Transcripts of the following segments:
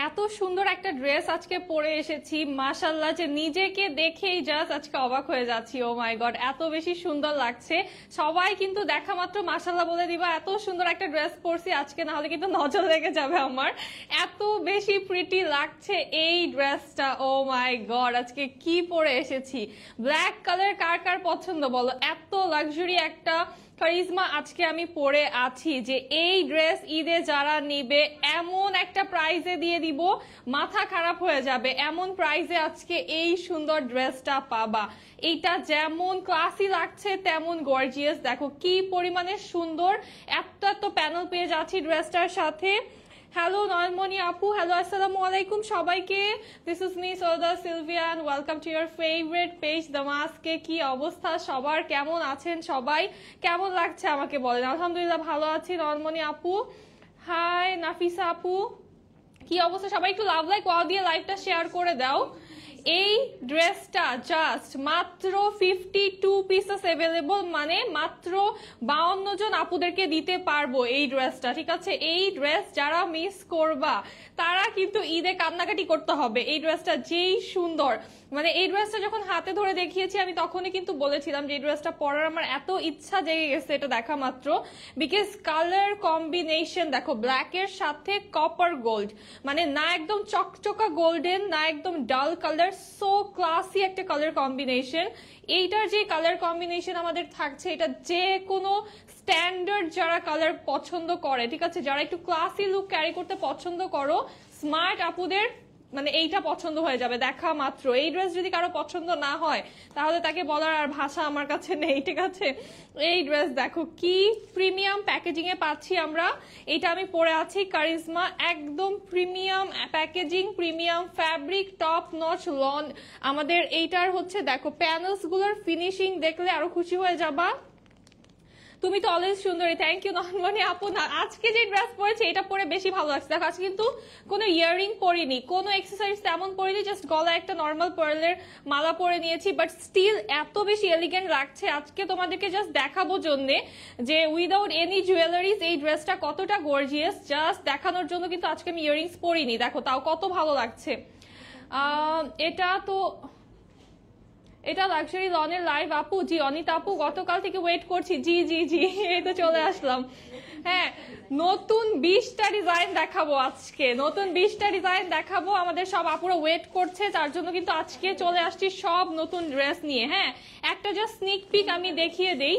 এত সুন্দর একটা ড্রেস আজকে পরে এসেছি, মাশাআল্লাহ, যে নিজেকে দেখেই জাস্ট আজকে অবাক হয়ে যাচ্ছি। ও মাই গড, এত বেশি সুন্দর লাগছে। সবাই কিন্তু দেখা মাত্র মাশাআল্লাহ বলে দিবা, এত সুন্দর একটা ড্রেস পরছি আজকে, না হলে কিন্তু নজর লেগে যাবে আমার। এত বেশি প্রিটি লাগছে এই ড্রেসটা। ও মাই গড, আজকে কি পরে এসেছি। ব্ল্যাক কালার কার কার পছন্দ বলো? এত লাক্সারি একটা কারিজমা আজকে আমি পরে আছি যে এই ড্রেস ঈদে যারা নিবে এমন একটা প্রাইজে দিয়ে দিব, মাথা খারাপ হয়ে যাবে। এমন প্রাইজে আজকে এই সুন্দর ড্রেসটা পাবা। এইটা যেমন ক্লাসি লাগছে তেমন গর্জিয়াস, দেখো কি পরিমাণে সুন্দর। এত এত প্যানেল পেয়ে যাচ্ছি ড্রেসটার সাথে। হ্যালো নয়নমণি আপু, হ্যালো, আসসালামু আলাইকুম সবাইকে। This is me Souda Sylvia and welcome to your favourite page দামাসকে। কি অবস্থা সবার, কেমন আছেন সবাই, কেমন লাগছে আমাকে বলেন। আলহামদুলিল্লাহ ভালো আছি নয়নমণি আপু। হাই নাফিসা আপু, কি অবস্থা সবাই? একটু লাভ লাইক ওয়াও দিয়ে লাইভটা শেয়ার করে দাও। এই ড্রেসটা জাস্ট মাত্র 52 পিসেস অ্যাভেলেবল, মানে মাত্র 52 জন আপুদেরকে দিতে পারবো এই ড্রেসটা, ঠিক আছে? এই ড্রেস যারা মিস করবা তারা কিন্তু ঈদে কান্নাকাটি করতে হবে। এই ড্রেসটা যেই সুন্দর, মানে এই ড্রেসটা যখন হাতে ধরে দেখিয়েছি আমি তখনই কিন্তু বলেছিলাম যে এই ড্রেসটা পরার আমার এত ইচ্ছা জেগে গেছে এটা দেখা মাত্র। বিকজ কালার কম্বিনেশন দেখো, ব্ল্যাকের সাথে কপার গোল্ড, মানে না একদম চকচকা গোল্ডেন না একদম ডাল কালার, সো ক্লাসি একটা কালার কম্বিনেশন। এইটার যে কালার কম্বিনেশন আমাদের থাকছে, এটা যে কোনো স্ট্যান্ডার্ড যারা কালার পছন্দ করে, ঠিক আছে, যারা একটু ক্লাসি লুক ক্যারি করতে পছন্দ করো, স্মার্ট আপুদের মানে এইটা পছন্দ হয়ে যাবে দেখা মাত্র। এই ড্রেস যদি কারো পছন্দ না হয় তাহলে তাকে বলার আর ভাষা আমার কাছে নেই, ঠিক আছে? এই ড্রেস দেখো কি প্রিমিয়াম প্যাকেজিং এ পাচ্ছি আমরা। এটা আমি পরে আছি কারিজমা, একদম premium packaging, premium fabric, top notch lawn. আমাদের এইটার হচ্ছে দেখো প্যানেলস গুলোর ফিনিশিং দেখলে আরো খুশি হয়ে যাবা। তুমি তো অলওয়েজ সুন্দরী, থ্যাংক ইউ নয়নমণি আপু। না আজকে যে ড্রেস পরেছি এটা পরে বেশি ভালো লাগছে। দেখো আজকে কিন্তু কোনো ইয়াররিং পরিনি, কোনো এক্সেসরিজ তেমন পরিনি, জাস্ট গলায় একটা নর্মাল পার্লের মালা পরে নিয়েছি, বাট স্টিল এত বেশি এলিগেন্ট লাগছে। আজকে তোমাদেরকে জাস্ট দেখাবো জন্যে যে উইদাউট এনি জুয়েলারিজ এই ড্রেসটা কতটা গর্জিয়াস, জাস্ট দেখানোর জন্য কিন্তু আজকে আমি ইয়াররিংস পরিনি। দেখো তাও কত ভালো লাগছে। এটা লাক্সারি লনের লাইভ আপু। জি অনিতা আপু, গতকাল থেকে ওয়েট করছি। জি জি জি, এই তো চলে আসলাম। হ্যাঁ, নতুন 20টা ডিজাইন দেখাবো আজকে, নতুন 20টা ডিজাইন দেখাবো। আমাদের সব আপুরা ওয়েট করছে, তার জন্য কিন্তু আজকে চলে আসছি সব নতুন ড্রেস নিয়ে। হ্যাঁ, একটা জাস্ট স্নিক পিক আমি দেখিয়ে দেই।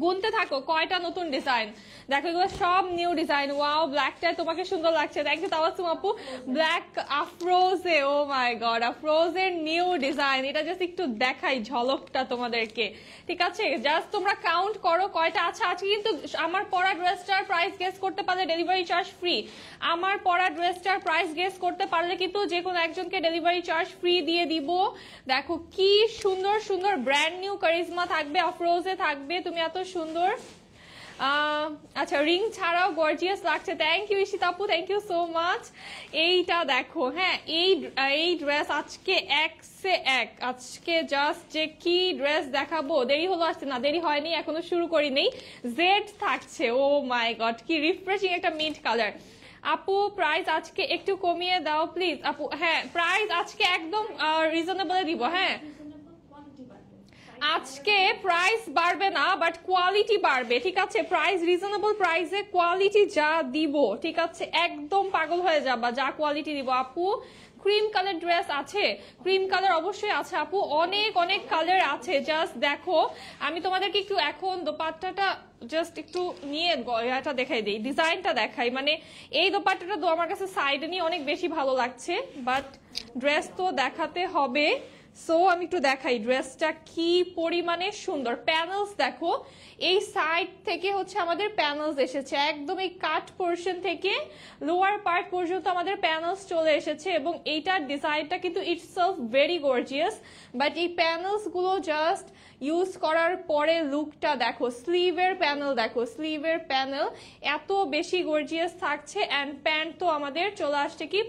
গুনতে থাকো কয়টা নতুন ডিজাইন। দেখো এগুলো সব নিউ ডিজাইন। ওয়াও, ব্ল্যাকটায় তোমাকে সুন্দর লাগছে, থ্যাংক ইউ তাবাসসুম আপু। ব্ল্যাক আফরোজে, ও মাই গড, আফরোজের নিউ ডিজাইন। এটা জাস্ট একটু দেখাই ঝলকটা তোমাদেরকে, ঠিক আছে? জাস্ট তোমরা কাউন্ট করো কয়টা আছে। আজকে কিন্তু আমার পরা ড্রেসটার প্রাইস গেস করতে পারলে ডেলিভারি চার্জ ফ্রি। আমার পরা ড্রেসটার প্রাইস গেস করতে পারলে কিন্তু যে কোনো একজনকে ডেলিভারি চার্জ ফ্রি দিয়ে দিব। দেখো কি সুন্দর সুন্দর ব্র্যান্ড নিউ কারিজমা থাকবে, আফরোজে থাকবে। তুমি এত সুন্দর, আচ্ছা রিং ছাড়াও গর্জিয়াস লাগছে, থ্যাংক ইউ ঈশিতা আপু, থ্যাংক ইউ সো মাচ। এইটা দেখো, হ্যাঁ এই ড্রেস আজকে এক সে এক, আজকে জাস্ট যে কি ড্রেস দেখাবো। দেরি হলো আসছে? না দেরি হয়নি, এখনো শুরু করিনি। জেড থাকছে, ও মাই গড কি রিফ্রেশিং একটা মিন্ট কালার। আপু প্রাইস আজকে একটু কমিয়ে দাও প্লিজ আপু। হ্যাঁ প্রাইস আজকে একদম রিজনেবল দিব। হ্যাঁ আজকে প্রাইস বাড়বে না, বাট কোয়ালিটি বাড়বে, ঠিক আছে? প্রাইস রিজনেবল প্রাইসে কোয়ালিটি যা দিব, ঠিক আছে, একদম পাগল হয়ে যাবা যা কোয়ালিটি দিব। আপু ক্রিম কালার ড্রেস আছে? ক্রিম কালার অবশ্যই আছে আপু, অনেক অনেক কালার আছে। জাস্ট দেখো আমি তোমাদেরকে একটু এখন দোপাট্টাটা জাস্ট একটু নিয়ে গলাটা দেখাই দিই, ডিজাইনটা দেখাই। মানে এই দোপাট্টাটা তো আমার কাছে সাইডে নিয়ে অনেক বেশি ভালো লাগছে, বাট ড্রেস তো দেখাতে হবে। সো আমি একটু দেখাই ড্রেসটা কি পরিমাণে সুন্দর। প্যানেলস দেখো, এই সাইড থেকে হচ্ছে আমাদের প্যানেলস এসেছে, একদম এই কাট পোর্শন থেকে লোয়ার পার্ট পর্যন্ত আমাদের প্যানেলস চলে এসেছে, এবং এইটার ডিজাইনটা কিন্তু ইটসেলফ ভেরি গর্জিয়াস। বাট এই প্যানেলস গুলো জাস্ট ইউজ করার পরে লুকটা দেখো, স্লিভের প্যানেল দেখো, স্লিভের প্যানেল এত বেশি গর্জিয়াস থাকছে। অ্যান্ড প্যান্ট তো আমাদের চলে আসছে কি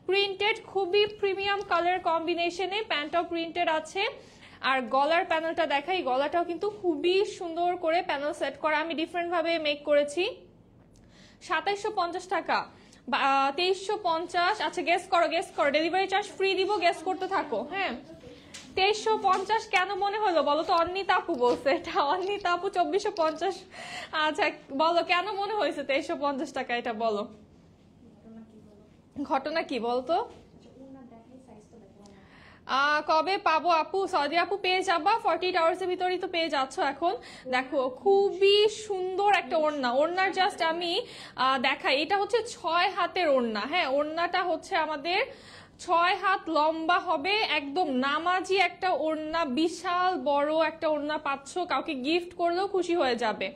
প্রিন্টেড, খুবই প্রিমিয়াম কালার কম্বিনেশনে প্যান্টটাও প্রিন্টেড আছে। আর গলার প্যানেলটা দেখাই, গলাটাও কিন্তু খুবই সুন্দর করে প্যানেল সেট করা, আমি ডিফারেন্ট ভাবে মেক করেছি। 2750 টাকা 2350। আচ্ছা গেস করো, গেস করো, ডেলিভারি চার্জ ফ্রি দিব, গেস করতে থাকো। হ্যাঁ 2350 কেন মনে হলো বলো তো? অন্নিতা আপু বলছে এটা, অন্নিতা আপু 2450। আচ্ছা বলো কেন মনে হয়েছে 2350 টাকা, এটা বলো, ঘটনা কি বলতো? কবে পাবো আপু? সৌদি আপু পেয়ে যাবা, 48 আওয়ার্স এর ভিতরেই তো পেয়ে যাচ্ছ এখন। দেখো খুবই সুন্দর একটা ওড়না, ওড়নার জাস্ট আমি দেখাই, এটা হচ্ছে 6 হাতের ওড়না। হ্যাঁ ওড়নাটা হচ্ছে আমাদের 6 হাত লম্বা হবে, একদম নামাজি একটা ওড়না, বিশাল বড় একটা ওড়না পাচ্ছ, কাউকে গিফট করলেও খুশি হয়ে যাবে।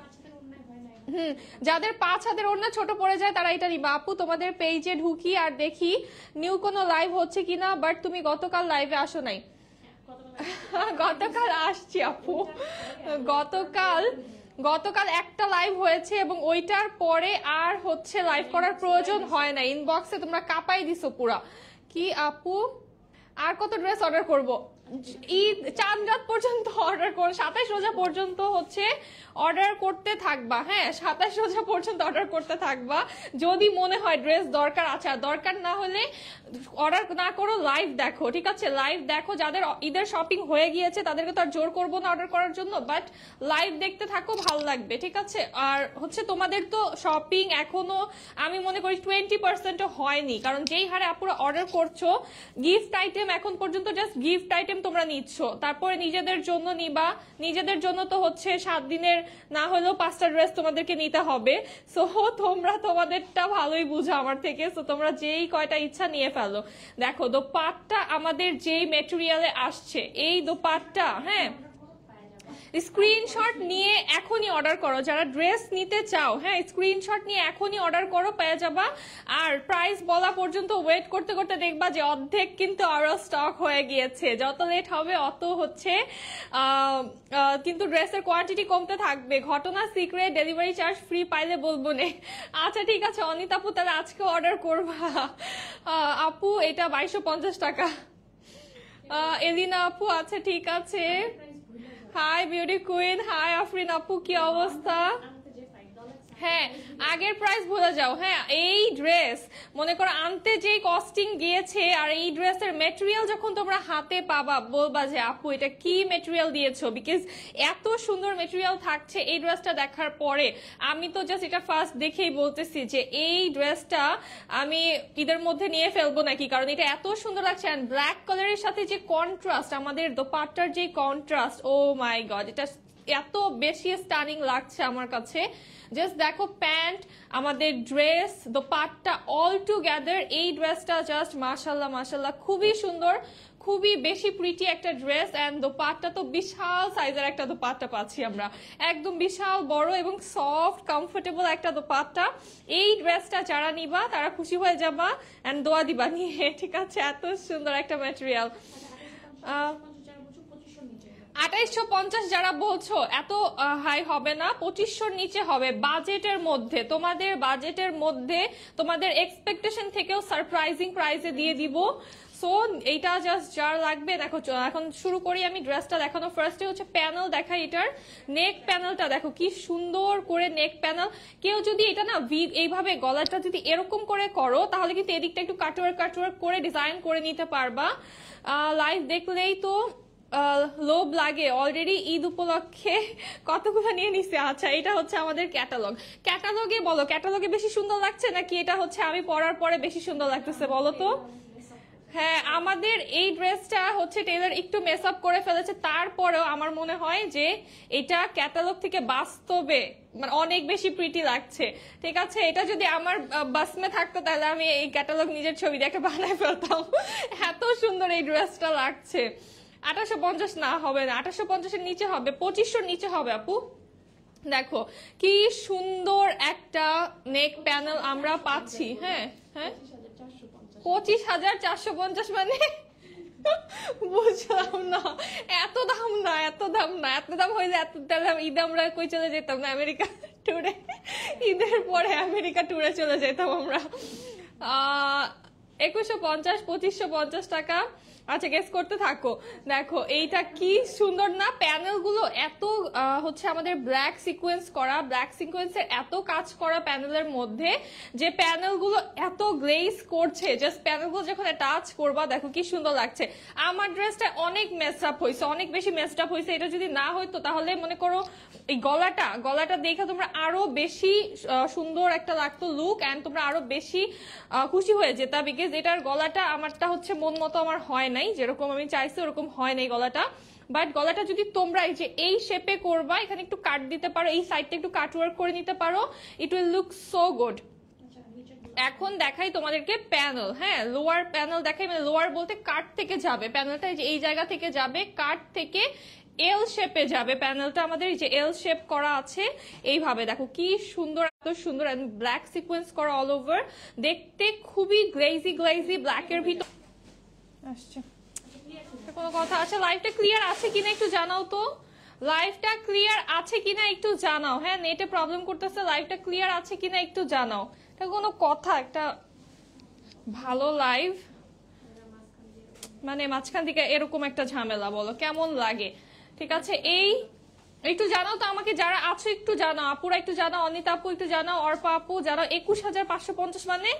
যাদের 5 হাতের ওড়না ছোট পড়ে যায় তারা এটা নিবা। আপু তোমাদের পেজে ঢুকি আর দেখি নিউ কোনো লাইভ হচ্ছে কিনা, বাট তুমি গতকাল লাইভে আসো নাই। গতকাল আসছি আপু, গতকাল গতকাল একটা লাইভ হয়েছে এবং ওইটার পরে আর হচ্ছে লাইভ করার প্রয়োজন হয় না। ইনবক্সে তোমরা কাঁপাই দিছো পুরা। কি আপু আর কত ড্রেস অর্ডার করব? ঈদ চাঁদ রাত পর্যন্ত অর্ডার করো, 27 রোজা পর্যন্ত হচ্ছে অর্ডার করতে থাকবা। হ্যাঁ 27 রোজা পর্যন্ত অর্ডার করতে থাকবা, যদি মনে হয় ড্রেস দরকার আছে। আর দরকার না হলে অর্ডার না করো, লাইভ দেখো, ঠিক আছে? লাইভ দেখো, যাদের ঈদের শপিং হয়ে গিয়েছে তাদেরকে তো আর জোর করবো না অর্ডার করার জন্য, বাট লাইভ দেখতে থাকো, ভালো লাগবে, ঠিক আছে? আর হচ্ছে তোমাদের তো শপিং এখনো আমি মনে করি 20%ও হয়নি, কারণ যেই হারে আপুরা অর্ডার করছো, গিফট আইটেম এখন পর্যন্ত জাস্ট গিফট আইটেম তোমরা নিচ্ছ, তারপরে নিজেদের জন্য নিবা। নিজেদের জন্য তো হচ্ছে 7 দিনের না হলেও 5টা ড্রেস তোমাদেরকে নিতে হবে। সো তোমরা তোমাদেরটা ভালোই বুঝো আমার থেকে, সো তোমরা যেই কয়টা ইচ্ছা নিয়ে ফেলো। দেখো দোপাট্টা আমাদের যেই মেটেরিয়ালে আসছে, এই দোপাট্টা, হ্যাঁ স্ক্রিনশট নিয়ে এখনই অর্ডার করো যারা ড্রেস নিতে চাও। হ্যাঁ স্ক্রিনশট নিয়ে এখনই অর্ডার করো, পেয়ে যাবা। আর প্রাইস বলা পর্যন্ত ওয়েট করতে করতে দেখবা যে অর্ধেক কিন্তু আরো স্টক হয়ে গিয়েছে। যত লেট হবে অত হচ্ছে কিন্তু ড্রেসের কোয়ান্টিটি কমতে থাকবে। ঘটনা সিক্রেট, ডেলিভারি চার্জ ফ্রি পাইলে বলবো নে। আচ্ছা ঠিক আছে অনিতা আপু, তাহলে আজকে অর্ডার করবা। আপু এটা 2250 টাকা। এলিনা আপু আচ্ছা ঠিক আছে। Hi beauty queen, hi Afrin আপু, কি অবস্থা? হ্যাঁ আগের প্রাইস ভুলে যাও। হ্যাঁ এই ড্রেস মনে করো আনতে যে কস্টিং গিয়েছে, আর এই ড্রেসের মেটেরিয়াল যখন তোমরা হাতে পাবা বলবা যে আপু এটা কি মেটেরিয়াল দিয়েছো, বিকজ এত সুন্দর মেটেরিয়াল থাকছে এই ড্রেসটা দেখার পরে। আমি তো জাস্ট এটা ফার্স্ট দেখেই বলতেছি যে এই ড্রেসটা আমি ঈদের মধ্যে নিয়ে ফেলবো নাকি, কারণ এটা এত সুন্দর লাগছে। অ্যান্ড ব্ল্যাক কালারের সাথে যে কন্ট্রাস্ট, আমাদের দোপাট্টার যে কন্ট্রাস্ট, ও মাই গড এটা এত বেশি স্টানিং লাগছে আমার কাছে। জাস্ট দেখো প্যান্ট, আমাদের ড্রেস, দোপাট্টা অল টুগেদার, এই ড্রেসটা জাস্ট মাশাল্লাহ মাশাল্লাহ খুবই সুন্দর, খুবই বেশি প্রিটি একটা ড্রেস। এন্ড দোপাট্টা তো বিশাল সাইজের একটা দোপাট্টা পাচ্ছি আমরা, একদম বিশাল বড় এবং সফট কমফোর্টেবল একটা দোপাট্টা। এই ড্রেসটা যারা নিবা তারা খুশি হয়ে যাবা এন্ড দোয়া দিবা নিয়ে, ঠিক আছে? এত সুন্দর একটা ম্যাটেরিয়াল। 2850 যারা বলছো এত হাই হবে না, 2500 নিচে হবে, বাজেটের মধ্যে, তোমাদের বাজেটের মধ্যে, তোমাদের এক্সপেকটেশন থেকেও সারপ্রাইজিং প্রাইসে দিয়ে দিব। সো এইটা জাস্ট যার লাগবে দেখো। এখন শুরু করি আমি ড্রেসটা দেখানো। ফার্স্টে হচ্ছে প্যানেল দেখাই, এটার নেক প্যানেলটা দেখো কি সুন্দর করে নেক প্যানেল। কেউ যদি এটা না এইভাবে গলাটা যদি এরকম করে করো তাহলে কিন্তু এদিকটা একটু কাটওয়ার্ক কাটওয়ার্ক করে ডিজাইন করে নিতে পারবা। লাইভ দেখলেই তো লোভ লাগে, অলরেডি ঈদ উপলক্ষে কতগুলো নিয়ে নিছে। আচ্ছা এটা হচ্ছে আমাদের ক্যাটালগ। ক্যাটালগে বলো, ক্যাটালগে বেশি সুন্দর লাগছে নাকি এটা হচ্ছে আমি পরার পরে বেশি সুন্দর লাগতেছে বলো তো? হ্যাঁ আমাদের এই ড্রেসটা হচ্ছে টেলার একটু মেস আপ করে ফেলেছে, তারপরেও আমার মনে হয় যে এটা ক্যাটালগ থেকে বাস্তবে মানে অনেক বেশি প্রিটি লাগছে, ঠিক আছে? এটা যদি আমার বাসমে থাকতো তাহলে আমি এই ক্যাটালগ নিজের ছবি দেখে বানায় ফেলতাম, এত সুন্দর এই ড্রেসটা লাগছে। 2850 না হবে না, 2850-এর নিচে হবে, 2500-র নিচে হবে আপু। দেখো কি সুন্দর একটা নেক প্যানেল আমরা পাচ্ছি। হ্যাঁ হ্যাঁ 25,450 মানে বুঝলাম না, এত দাম না, এত দাম না, এত দাম হইলে এত দাম ঈদে আমরা কই চলে যেতাম না, আমেরিকা ট্যুরে, ঈদের পরে আমেরিকা ট্যুরে চলে যেতাম আমরা। 2150, 2550 টাকা। আচ্ছা গেস করতে থাকো। দেখো এইটা কি সুন্দর না, প্যানেল গুলো এত হচ্ছে আমাদের ব্ল্যাক সিকোয়েন্স করা, ব্ল্যাক সিকোয়েন্সের এত কাজ করা প্যানেলের মধ্যে, যে প্যানেল গুলো এত গ্লেজ করছে, জাস্ট প্যানেল গুলো যখন টাচ করবা দেখো কি সুন্দর লাগছে। আমার ড্রেসটা অনেক মেস আপ হয়েছে, অনেক বেশি মেসড আপ হয়েছে। এটা যদি না হইতো তাহলে মনে করো এই গলাটা দেখে তোমরা আরো বেশি সুন্দর একটা লাগতো লুক, এন্ড তোমরা আরো বেশি খুশি হয়ে যেতা, বিকজ এটার গলাটা আমারটা হচ্ছে মন মতো আমার হয় নাই, যেরকম আমি চাইছি ওরকম হয় নাই গলাটা। বাট গলাটা যদি তোমরা এই যে এই শেপে করবা, এখানে একটু কাট দিতে পারো, এই সাইডটা একটু কাট ওয়ার্ক করে নিতে পারো, it will look so good. এখন দেখাই তোমাদেরকে প্যানেল, হ্যাঁ লোয়ার প্যানেল দেখাই, মানে লোয়ার বলতে কাট থেকে যাবে প্যানেলটা, এই জায়গা থেকে যাবে, কাট থেকে এল শেপে যাবে প্যানেলটা আমাদের, এই যে এল শেপ করা আছে এইভাবে। দেখো কি সুন্দর, এত সুন্দর, ব্ল্যাক সিকোয়েন্স করা অল ওভার, দেখতে খুবই গ্লেজি গ্লেজি ব্ল্যাকের ভিতর আসছে। কোনো কথা আছে? লাইভটা ক্লিয়ার আছে কিনা একটু জানাও তো, লাইভটা ক্লিয়ার আছে কিনা একটু জানাও। হ্যাঁ নেটে প্রবলেম করতেছে, লাইভটা ক্লিয়ার আছে কিনা একটু জানাও। এটা কোনো কথা? একটা ভালো লাইভ মানে মাঝখান থেকে এরকম একটা ঝামেলা, বলো কেমন লাগে? ঠিক আছে, একটু জানাও তো আমাকে, যারা আছো একটু জানাও, আপুরা একটু জানাও, অনিতা আপু একটু জানাও, অর্পা আপু জানাও। 21,550 মানে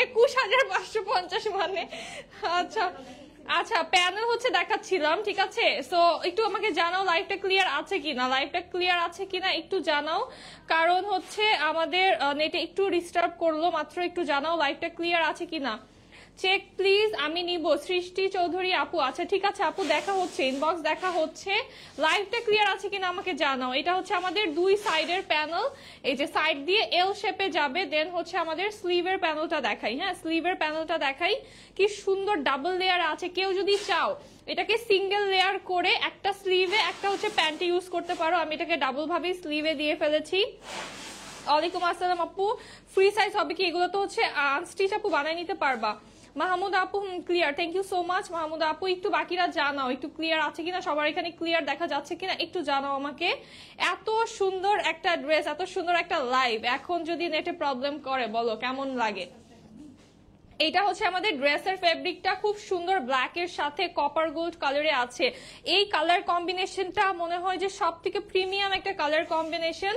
21,550 মানে আচ্ছা আচ্ছা, প্যানেল হচ্ছে দেখাচ্ছিলাম, ঠিক আছে। সো একটু আমাকে জানাও লাইভটা ক্লিয়ার আছে কিনা, লাইভটা ক্লিয়ার আছে কিনা একটু জানাও, কারণ হচ্ছে আমাদের নেটে একটু ডিস্টার্ব করলো মাত্র, একটু জানাও লাইভটা ক্লিয়ার আছে কিনা। চেক প্লিজ, আমি নিব। সৃষ্টি চৌধুরী আপু, আচ্ছা ঠিক আছে আপু, দেখা হচ্ছে, ইনবক্স দেখা হচ্ছে। লাইভটা ক্লিয়ার আছে কিনা আমাকে জানাও। এটা হচ্ছে আমাদের দুই সাইডের প্যানেল, এই যে সাইড দিয়ে এল শেপে যাবে, দেন হচ্ছে আমাদের স্লিভের প্যানেলটা দেখাই। হ্যাঁ স্লিভের প্যানেলটা দেখাই, কি সুন্দর ডাবল লেয়ার আছে। কেউ যদি চাও এটাকে সিঙ্গেল লেয়ার করে একটা স্লিভে একটা হচ্ছে প্যান্টে ইউজ করতে পারো, আমি এটাকে ডাবল ভাবে স্লিভে দিয়ে ফেলেছি। ওয়ালাইকুম আসসালাম আপু, ফ্রি সাইজ হবে কি? এগুলো তো হচ্ছে আনস্টিচ আপু, বানাই নিতে পারবা। মাহমুদ আপু clear, thank you so much Mahmud আপু। একটু বাকিরা জানাও একটু ক্লিয়ার আছে কিনা, সবার এখানে ক্লিয়ার দেখা যাচ্ছে কিনা একটু জানাও আমাকে। এত সুন্দর একটা ড্রেস, এত সুন্দর একটা লাইভ, এখন যদি নেটে প্রবলেম করে বলো কেমন লাগে? এটা হচ্ছে আমাদের ড্রেসের ফেব্রিকটা খুব সুন্দর ব্ল্যাক এর সাথে কপার গোল্ড কালারে আছে। এই কালার কম্বিনেশনটা মনে হয় যে সব থেকে প্রিমিয়াম একটা colour combination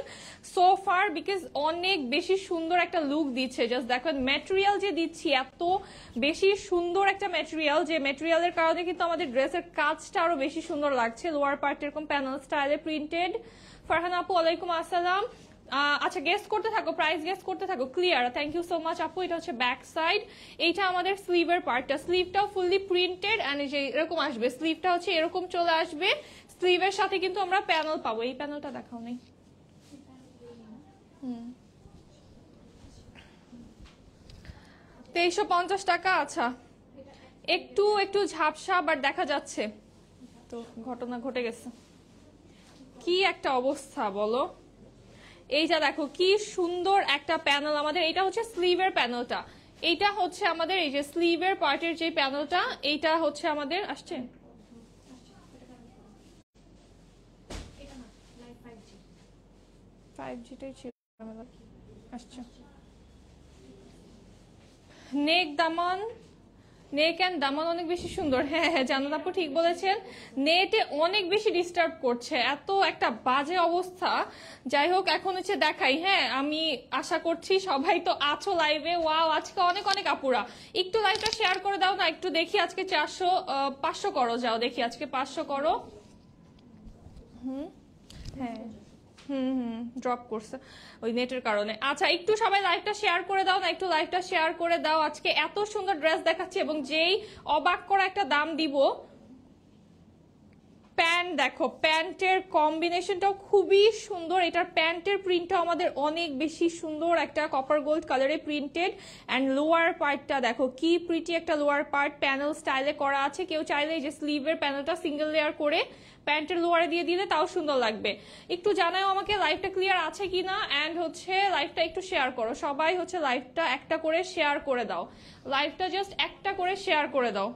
so far, because অনেক বেশি সুন্দর একটা লুক দিচ্ছে। জাস্ট দেখেন ম্যাটেরিয়াল যে দিচ্ছি, এত বেশি সুন্দর একটা ম্যাটেরিয়াল, যে ম্যাটেরিয়ালের কারণে কিন্তু আমাদের ড্রেসের কাজটা আরো বেশি সুন্দর লাগছে। লোয়ার পার্ট এরকম প্যানেল স্টাইলে প্রিন্টেড। ফারহান আপু ওয়ালাইকুম আসসালাম। আচ্ছা গেস করতে থাকো, প্রাইস গেস করতে থাকো। Clear, thank you so much আপু। এটা হচ্ছে ব্যাক সাইড, এইটা আমাদের স্লিভের পার্টটা, স্লিভটাও ফুললি প্রিন্টেড এন্ড যে এরকম আসবে, স্লিভটা হচ্ছে এরকম চলে আসবে। স্লিভের সাথে কিন্তু আমরা প্যানেল পাবো। এই প্যানেলটা দেখাও নেই। 2350 টাকা। আচ্ছা একটু একটু ঝাপসা বাট দেখা যাচ্ছে, তো ঘটনা ঘটে গেছে। কি একটা অবস্থা বলো। এইটা দেখো কি সুন্দর একটা প্যানেল আমাদের, এটা হচ্ছে স্লিভের প্যানেলটা, এইটা হচ্ছে আমাদের এই যে স্লিভের পার্টের যে প্যানেলটা, এইটা হচ্ছে আমাদের আসছে 5G-টাই ছিল আসছে। নেক দামান, নেক এন্ড দামান অনেক বেশি সুন্দর। হ্যাঁ হ্যাঁ জানাত আপু ঠিক বলেছেন, নেটে অনেক বেশি ডিস্টার্ব করছে, এত একটা বাজে অবস্থা। যাই হোক এখন হচ্ছে দেখাই। হ্যাঁ আমি আশা করছি সবাই তো আছো লাইভে। ওয়াও আজকে অনেক অনেক আপুরা, একটু লাইভটা শেয়ার করে দাও না, একটু দেখি আজকে 500 করো, যাও দেখি আজকে 500 করো। হ্যাঁ ড্রপ করছে ওই নেটের কারণে। আচ্ছা একটু সবাই লাইভটা শেয়ার করে দাও না, একটু লাইভটা শেয়ার করে দাও। আজকে এত সুন্দর ড্রেস দেখাচ্ছি এবং যেই অবাক করা একটা দাম দিব। প্যান্ট দেখো, প্যান্টের কম্বিনেশনটাও খুবই সুন্দর, এটার প্যান্টের প্রিন্টটাও আমাদের অনেক বেশি সুন্দর, একটা কপার গোল্ড কালারে প্রিন্টেড। অ্যান্ড লোয়ার পার্টটা দেখো কি প্রিটি একটা লোয়ার পার্ট, প্যানেল স্টাইলে করা আছে। কেউ চাইলে যে স্লিভের প্যানেলটা সিঙ্গেল লেয়ার করে প্যান্টের লোয়ারে দিয়ে দিলে তাও সুন্দর লাগবে। একটু জানাও আমাকে লাইভটা ক্লিয়ার আছে কিনা, অ্যান্ড হচ্ছে লাইভটা একটু শেয়ার করো সবাই, হচ্ছে লাইভটা একটা করে শেয়ার করে দাও, লাইভটা জাস্ট একটা করে শেয়ার করে দাও।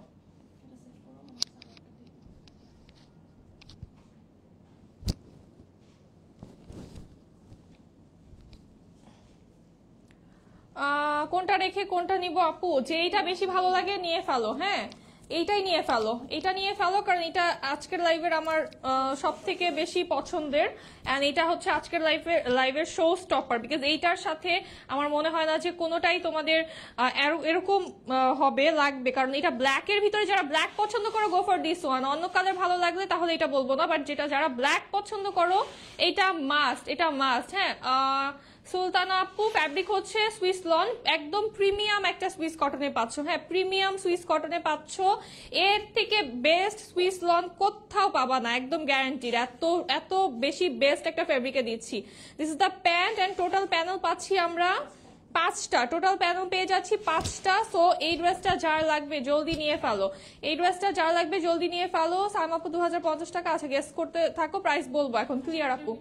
কোনটা রেখে কোনটা নিব আপু? যেইটা বেশি ভালো লাগে নিয়ে ফেলো। হ্যাঁ, এইটাই নিয়ে ফেলো, এটা নিয়ে ফেলো, কারণ এটা আজকের লাইভের আমার সব থেকে বেশি পছন্দের। অ্যান্ড এটা হচ্ছে আজকের লাইভের শো স্টপার, বিকজ এইটার সাথে আমার মনে হয় না যে কোনোটাই তোমাদের এরকম হবে লাগবে, কারণ এটা ব্ল্যাকের ভিতরে যারা ব্ল্যাক পছন্দ করো গো ফর দিস ওয়ান। অন্য কালার ভালো লাগলে তাহলে এটা বলবো না, বাট যেটা যারা ব্ল্যাক পছন্দ করো এটা মাস্ট, এটা মাস্ট। হ্যাঁ, সুলতানা আপু ফ্যাব্রিক হচ্ছে সুইস লন, একদম প্রিমিয়াম একটা সুইস কটনে পাচ্ছ। হ্যাঁ, প্রিমিয়াম সুইস কটনে পাচ্ছ, এর থেকে বেস্ট সুইস লন কোথাও পাবা না, একদম গ্যারান্টিড। এত এত বেশি বেস্ট একটা ফ্যাব্রিকে দিচ্ছি। This is the pant and total panel পাচ্ছি আমরা 5টা, টোটাল প্যানেল পেয়ে যাচ্ছি 5টা। সো এই ড্রেসটা যার লাগবে জলদি নিয়ে ফেলো, এই ড্রেসটা যার লাগবে জলদি নিয়ে ফেলো। সাম আপু 2050 টাকা আছে, গেস করতে থাকো, প্রাইস বলবো এখন। ক্লিয়ার আপু?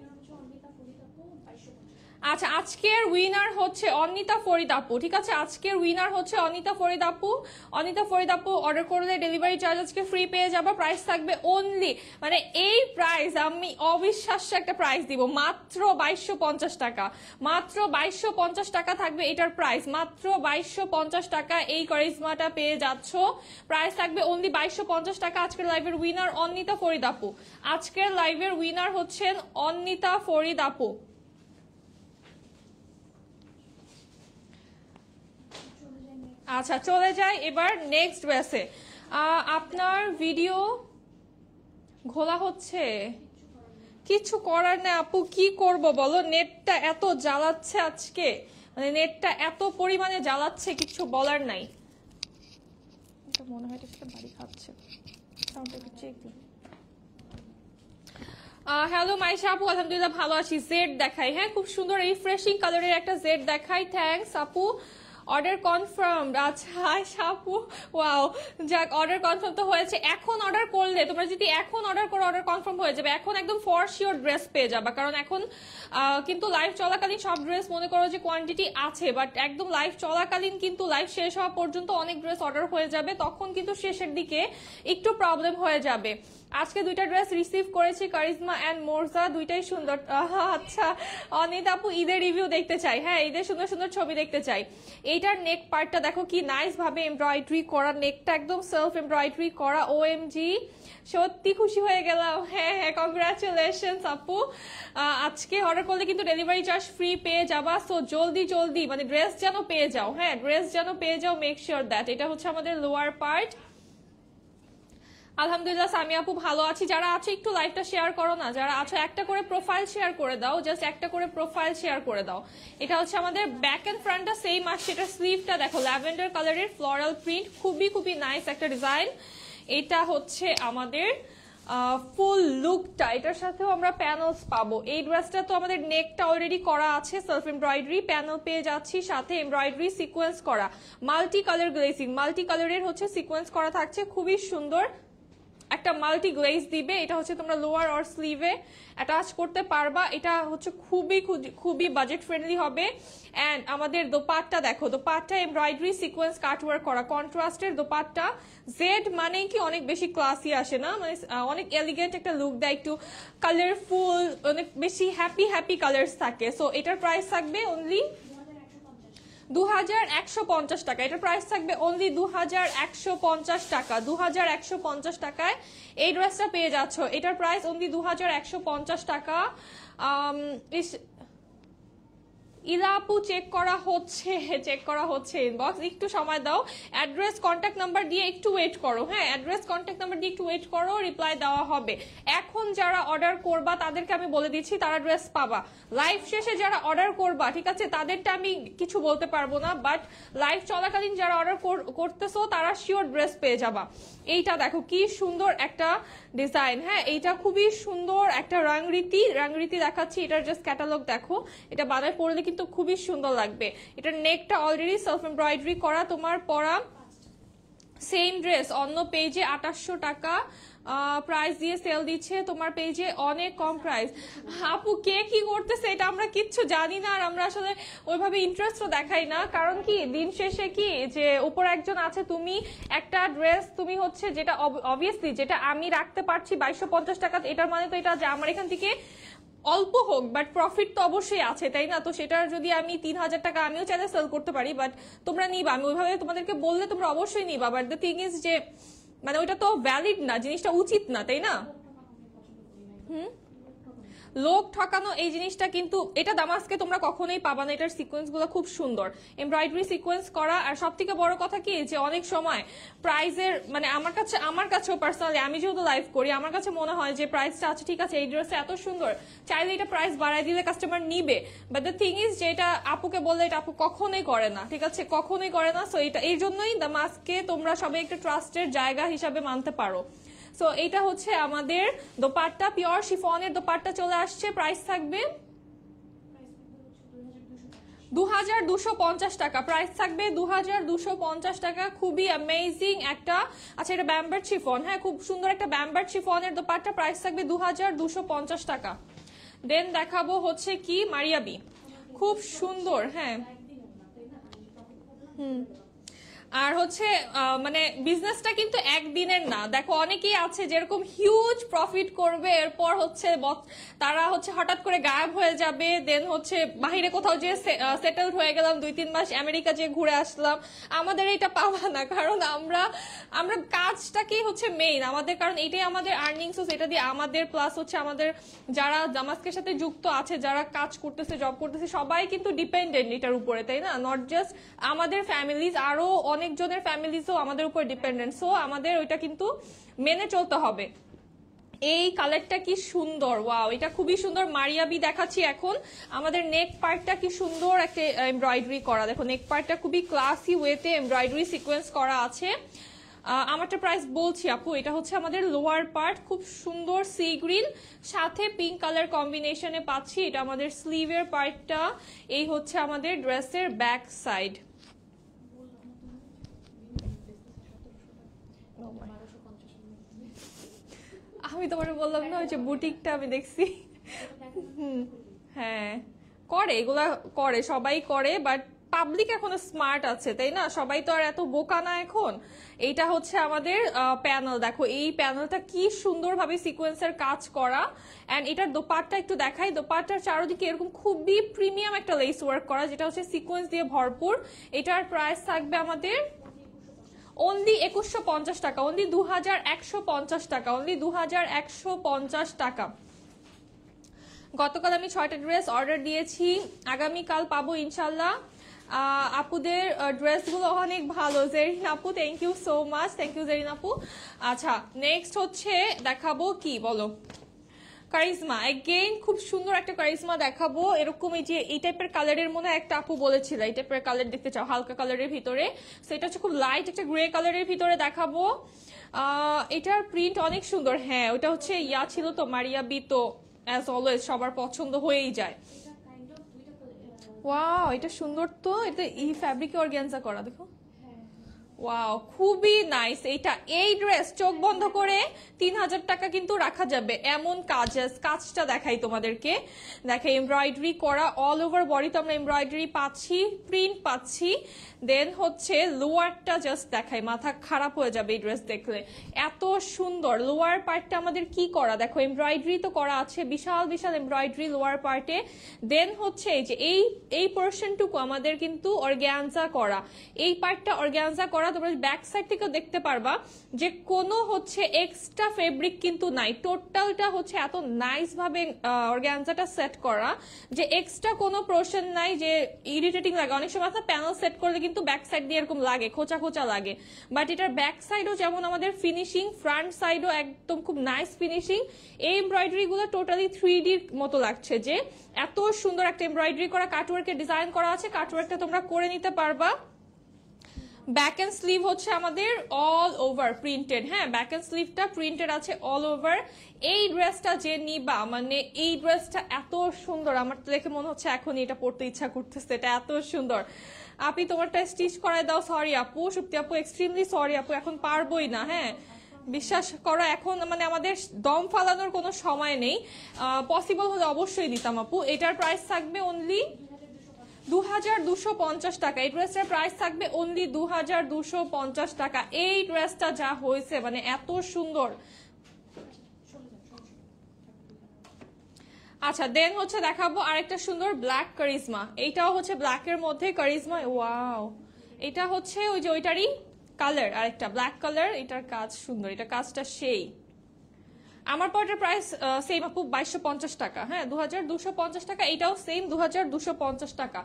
আচ্ছা, আজকের উইনার হচ্ছে অনিতা ফরিদ আপু। ঠিক আছে, আজকের উইনার হচ্ছে অনিতা ফরিদ আপু। অনিতা ফরিদ আপু অর্ডার করলে ডেলিভারি চার্জ আজকে ফ্রি পেয়ে যাবে। প্রাইস থাকবে অনলি, মানে এই প্রাইস আমি অবিশ্বাস্য একটা প্রাইস দিব, মাত্র 2250 টাকা। মাত্র 2250 টাকা থাকবে এটার প্রাইস, মাত্র 2250 টাকা এই কারিজমাটা পেয়ে যাচ্ছ। প্রাইস থাকবে অনলি 2250 টাকা। আজকের লাইভের উইনার অনিতা ফরিদ আপু। আজকের লাইভের উইনার হচ্ছেন অনিতা ফরিদ আপু। আচ্ছা, চলে যাই এবার নেক্সট ড্রেসে। আপনার ভিডিও ঘোলা হচ্ছে, কিছু করার নেই আপু, কি করব বলো, নেটটা এত জ্বালাচ্ছে আজকে, মানে নেটটা এত পরিমাণে জ্বালাচ্ছে, কিছু বলার নাই। এটা মনে হয় এটা বাড়ি খাচ্ছে। হ্যালো মাইশা আপু, আলহামদুলিল্লাহ ভালো আছি। জেড দেখাই, হ্যাঁ খুব সুন্দর রিফ্রেশিং কালারের একটা জেড দেখাই। থ্যাঙ্কস আপু, অর্ডার কনফার্ম। আচ্ছা আপু, ওয়াও, যাক অর্ডার কনফার্ম তো হয়েছে। এখন অর্ডার করলে তোমরা যদি এখন অর্ডার করো অর্ডার কনফার্ম হয়ে যাবে। এখন একদম ফর শিওর ড্রেস পেয়ে যাবে, কারণ এখন কিন্তু লাইভ চলাকালীন সব ড্রেস মনে করো যে কোয়ান্টিটি আছে, বাট একদম লাইভ চলাকালীন কিন্তু লাইভ শেষ হওয়া পর্যন্ত অনেক ড্রেস অর্ডার হয়ে যাবে, তখন কিন্তু শেষের দিকে একটু প্রবলেম হয়ে যাবে। আজকে দুইটা ড্রেস রিসিভ করেছি, কারিজমা এন্ড মোরজা, দুইটাই সুন্দর। আচ্ছা অনিত আপু, ঈদের রিভিউ দেখতে চাই। হ্যাঁ, ঈদের সুন্দর সুন্দর ছবি দেখতে চাই। এইটার নেক পার্টটা দেখো কি নাইস ভাবে এমব্রয়ডারি করা, নেকটা একদম সেলফ এমব্রয়ডারি করা। ওএমজি, সত্যি খুশি হয়ে গেলাম। হ্যাঁ হ্যাঁ, কংগ্রাচুলেশনস আপু। আজকে অর্ডার করলে কিন্তু ডেলিভারি চার্জ ফ্রি পেয়ে যাবা। সো জলদি জলদি মানে ড্রেস যেন পেয়ে যাও। হ্যাঁ, ড্রেস যেন পেয়ে যাও, মেক শিওর দ্যাট। এটা হচ্ছে আমাদের লোয়ার পার্ট। আলহামদুলিল্লাহ সামিয়া আপু ভালো আছি। যারা আছো একটু লাইভটা শেয়ার করো না, যারা আছো একটা করে প্রোফাইল শেয়ার করে দাও, জাস্ট একটা করে প্রোফাইল শেয়ার করে দাও। এটা হচ্ছে আমাদের ব্যাক এন্ড ফ্রন্টটা সেম আসছে। এটা স্লিভটা দেখো ল্যাভেন্ডার কালারের ফ্লোরাল প্রিন্ট, খুবই খুবই নাইস একটা ডিজাইন। এটা হচ্ছে আমাদের ফুল লুকটা, এটার সাথেও আমরা প্যানেলস পাবো। এই ড্রেসটা তো আমাদের নেকটা অলরেডি করা আছে, সেলফ এমব্রয়ডারি প্যানেল পেয়ে যাচ্ছি, সাথে এমব্রয়ডারি সিকোয়েন্স করা, মাল্টি কালার গ্লেসিং, মাল্টি কালারের হচ্ছে সিকোয়েন্স করা থাকছে, খুবই সুন্দর একটা মাল্টি গ্লেজ দিবে। এটা হচ্ছে তোমরা লোয়ার অর স্লিভে অ্যাটাচ করতে পারবা। এটা হচ্ছে খুবই খুবই বাজেট ফ্রেন্ডলি হবে। অ্যান্ড আমাদের দোপাট্টা দেখো, দোপাট্টা এমব্রয়ডারি সিকোয়েন্স কাটওয়ার্ক করা, কন্ট্রাস্টের দোপাট্টা। জেড মানে কি অনেক বেশি ক্লাসি আসে না, মানে অনেক এলিগেন্ট একটা লুক দেয়, একটু কালারফুল, অনেক বেশি হ্যাপি হ্যাপি কালার্স থাকে। সো এটার প্রাইস থাকবে অনলি 2150 টাকা। এটার প্রাইস থাকবে অনলি 2150 টাকা। 2150 টাকায় এই ড্রেসটা পেয়ে যাচ্ছ। এটার প্রাইস অনলি 2150 টাকা। ইলা আপু চেক করা হচ্ছে ইনবক্স, একটু সময় দাও। অ্যাড্রেস কন্ট্যাক্ট নাম্বার দিয়ে একটু ওয়েট করো। হ্যাঁ, অ্যাড্রেস কন্ট্যাক্ট নাম্বার দিয়ে একটু ওয়েট করো, রিপ্লাই দেওয়া হবে। এখন যারা অর্ডার করবা তাদেরকে আমি বলে দিচ্ছি তারা ড্রেস পাবা। লাইভ শেষে যারা অর্ডার করবা, ঠিক আছে, তাদেরটা আমি কিছু বলতে পারবো না, বাট লাইভ চলাকালীন যারা অর্ডার করতেছো তারা শিওর ড্রেস পেয়ে যাবা। এইটা দেখো কি সুন্দর একটা ডিজাইন। হ্যাঁ, এইটা খুবই সুন্দর একটা রাংরীতি দেখাচ্ছি। এটার জাস্ট ক্যাটালগ দেখো, এটা বানায় পরলে কিন্তু খুবই সুন্দর লাগবে। এটার নেকটা অলরেডি সেলফ এমব্রয়ডারি করা, তোমার পরা সেম ড্রেস অন্য পেজে 2800 টাকা প্রাইস দিয়ে সেল দিচ্ছে, তোমার পেজে অনেক কম প্রাইস। আপু কে কি করতেছে এটা আমরা কিচ্ছু জানি না, আর আমরা আসলে ওইভাবে ইন্টারেস্টও দেখাই না। কারণ কি দিন শেষে কি যে উপর একজন আছে, তুমি একটা ড্রেস তুমি হচ্ছে যেটা অবভিয়াসলি যেটা আমি রাখতে পারছি 2250 টাকা, এটার মানে তো এটা যে আমার এখান থেকে অল্প হোক বাট প্রফিট তো অবশ্যই আছে, তাই না? তো সেটার যদি আমি 3000 টাকা আমিও চাইলে সেল করতে পারি, বাট তোমরা নিবা, আমি ওইভাবে তোমাদেরকে বললে তোমরা অবশ্যই নিবা, বাট দ্য থিং ইজ যে মানে ওইটা তো ভ্যালিড না, জিনিসটা উচিত না, তাই না? হুম, লোক ঠকানো এই জিনিসটা কিন্তু এটা দামাস্কে তোমরা কখনোই পাবা না। এটার সিকোয়েন্স গুলো খুব সুন্দর, এমব্রয়ডারি সিকোয়েন্স করা। আর সব থেকে বড় কথা কি যে অনেক সময় প্রাইজের মানে আমার কাছেও পার্সোনালি, আমি যেহেতু লাইভ করি, আমার কাছে মনে হয় যে প্রাইসটা আছে ঠিক আছে, এই ড্রেসটা এত সুন্দর, চাইলে এটা প্রাইস বাড়াই দিলে কাস্টমার নিবে, বাট দ্য থিং ইজ যে এটা আপুকে বললে এটা আপু কখনোই করে না, ঠিক আছে, কখনোই করে না। সো এটা এই জন্যই দামাস্কে তোমরা সবাই একটা ট্রাস্টের জায়গা হিসাবে মানতে পারো। সো এটা হচ্ছে আমাদের দোপাট্টা, পিওর শিফনের দোপাট্টা চলে আসছে। প্রাইস থাকবে 2250 টাকা, প্রাইস থাকবে 2250 টাকা। খুবই অ্যামেজিং একটা, আচ্ছা এটা ব্যাম্বার্ড শিফন, হ্যাঁ খুব সুন্দর একটা ব্যাম্বার্ড শিফনের দোপাট্টা, প্রাইস থাকবে 2250 টাকা। দেন দেখাবো হচ্ছে কি মারিয়াবি, খুব সুন্দর, হ্যাঁ হুম। আর হচ্ছে মানে বিজনেসটা কিন্তু একদিনের না, দেখো অনেকেই আছে যেরকম হিউজ প্রফিট করবে, এরপর হচ্ছে তারা হচ্ছে হঠাৎ করে গায়েব হয়ে যাবে, দেন হচ্ছে বাহিরে কোথাও যে সেটেলড হয়ে গেলাম, 2-3 মাস আমেরিকা যে ঘুরে আসলাম। আমাদের এটা পাবা না, কারণ আমরা কাজটাকেই হচ্ছে মেইন আমাদের, কারণ এটাই আমাদের আর্নিং সোর্স, এটা দিয়ে আমাদের প্লাস হচ্ছে আমাদের যারা দামাস্কের সাথে যুক্ত আছে, যারা কাজ করতেছে, জব করতেছে, সবাই কিন্তু ডিপেন্ডেন্ট এটার উপরে, তাই না? নট জাস্ট আমাদের ফ্যামিলিজ, আরো অনেকজনের ফ্যামিলিজও আমাদের উপর ডিপেন্ডেন্ট। সো আমাদের ওইটা কিন্তু মেনে চলতে হবে। এই কালারটা কি সুন্দর, ওয়াও, এটা খুবই সুন্দর। মারিয়াবি দেখাচ্ছি এখন। আমাদের নেক পার্টটা কি সুন্দর একটা এমব্রয়ডারি করা, দেখো নেক পার্টটা খুবই ক্লাসি ওয়েতে এমব্রয়ডারি সিকোয়েন্স করা আছে। আমারটা প্রাইস বলছি আপু, এটা হচ্ছে আমাদের লোয়ার পার্ট, খুব সুন্দর সি গ্রিন সাথে পিঙ্ক কালার কম্বিনেশনে পাচ্ছি। এটা আমাদের স্লিভের পার্টটা, এই হচ্ছে আমাদের ড্রেসের ব্যাক সাইড। আমি তোমার বললাম না ওই যে বুটিকটা আমি দেখছি, হ্যাঁ করে, এগুলা করে, সবাই করে, বাট পাবলিক এখনো স্মার্ট আছে, তাই না? সবাই তো আর এত বোকা না এখন। এইটা হচ্ছে আমাদের প্যানেল, দেখো এই প্যানেলটা কি সুন্দরভাবে সিকোয়েন্সের কাজ করা। এন্ড এটার দোপাট্টা একটু দেখাই, দোপাট্টার চারদিকে এরকম খুবই প্রিমিয়াম একটা লেস ওয়ার্ক করা, যেটা হচ্ছে সিকোয়েন্স দিয়ে ভরপুর। এটার প্রাইস থাকবে আমাদের অনলি 2150 টাকা, অনলি 2150 টাকা, অনলি 2150 টাকা। গতকাল আমি 6টা ড্রেস অর্ডার দিয়েছি, আগামীকাল পাবো ইনশাল্লাহ। আপুদের ড্রেসগুলো অনেক ভালো, জেরিন আপু thank you so much, thank you Zerin আপু। আচ্ছা নেক্সট হচ্ছে দেখাবো কি বলো, কারিজমা, এগেইন খুব সুন্দর একটা কারিজমা দেখাবো। এরকম এই যে এই টাইপের কালারের মনে একটা আপু বলেছিল এই টাইপের কালার দেখতে চাও, হালকা কালারের ভিতরে, সেটা হচ্ছে খুব লাইট একটা গ্রে কালারের ভিতরে দেখাবো। এটার প্রিন্ট অনেক সুন্দর, হ্যাঁ ওটা হচ্ছে ইয়া ছিল তো মারিয়াবি, তো অ্যাজ অলওয়েজ সবার পছন্দ হয়েই যায়। ওয়াও এটা সুন্দর তো, এটা এই ফ্যাব্রিকে অর্গানজা করা, দেখো ওয়াও খুবই নাইস। এইটা এই ড্রেস চোখ বন্ধ করে 3000 টাকা কিন্তু রাখা যাবে, এমন কাজটা দেখাই তোমাদেরকে। দেখে এমব্রয়ডারি করা অল ওভার বডি, তো আমরা এমব্রয়ডারি পাচ্ছি, প্রিন্ট পাচ্ছি। দেন হচ্ছে লোয়ারটা জাস্ট দেখাই, মাথা খারাপ হয়ে যাবে এই ড্রেস দেখলে, এত সুন্দর। লোয়ার পার্টটা আমাদের কি করা দেখো, এমব্রয়ডারি তো করা আছে, বিশাল বিশাল এমব্রয়ডারি লোয়ার পার্টে। দেন হচ্ছে এই যে এই পোর্শনটুকু আমাদের কিন্তু অর্গানজা করা, এই পার্টটা অর্গানজা করা। তোমরা ব্যাক সাইড থেকেও দেখতে পারবা যে কোনো হচ্ছে এক্সট্রা ফেব্রিক কিন্তু নাই, টোটালটা হচ্ছে এত নাইস ভাবে অর্গানজাটা সেট করা যে এক্সট্রা কোনো পোর্শন নাই যে ইরিটেটিং লাগে। অনেক সময় আপনার প্যানেল সেট করলে কিন্তু ব্যাক সাইড দিয়ে এরকম লাগে, খোঁচা খোঁচা লাগে, বাট এটার ব্যাক সাইডও যেমন আমাদের ফিনিশিং, ফ্রন্ট সাইডও একদম খুব নাইস ফিনিশিং। এই এমব্রয়ডারি গুলো টোটালি 3D মতো লাগছে, যে এত সুন্দর একটা এমব্রয়ডারি করা কাটওয়ার্কের ডিজাইন করা আছে, কাটওয়ার্কটা তোমরা করে নিতে পারবা। ব্যাক এন্ড স্লিভ হচ্ছে আমাদের অল ওভার প্রিন্টেড, হ্যাঁ ব্যাক এন্ড স্লিভটা প্রিন্টেড আছে অল ওভার। এই ড্রেসটা যে নিবা, মানে এই ড্রেসটা এত সুন্দর, আমার তো দেখে মনে হচ্ছে এখন এটা পড়তে ইচ্ছা করতেছে, এটা এত সুন্দর। আপনি তোমারটা স্টিচ করায় দাও, সরি আপু, সত্যি আপু এক্সট্রিমলি সরি আপু, এখন পারবোই না, হ্যাঁ বিশ্বাস করো, এখন মানে আমাদের দম ফালানোর কোনো সময় নেই, পসিবল হলে অবশ্যই দিতাম আপু। এটার প্রাইস থাকবে অনলি 2250 টাকা, এই ড্রেসটার প্রাইস থাকবে অনলি 2250 টাকা। এই ড্রেসটা যা হয়েছে মানে এত সুন্দর। আচ্ছা দেন হচ্ছে দেখাবো আরেকটা সুন্দর ব্ল্যাক কারিজমা, এইটাও হচ্ছে ব্ল্যাকের মধ্যে কারিজমা, ওয়াও এটা হচ্ছে ওই যে ওইটারই কালার, আরেকটা ব্ল্যাক কালার, এটার কাজ সুন্দর, এটা কাজটা সেই। আমার পরটার প্রাইস সেম আপু 2250 টাকা, হ্যাঁ 2250 টাকা, এটাও সেম 2250 টাকা।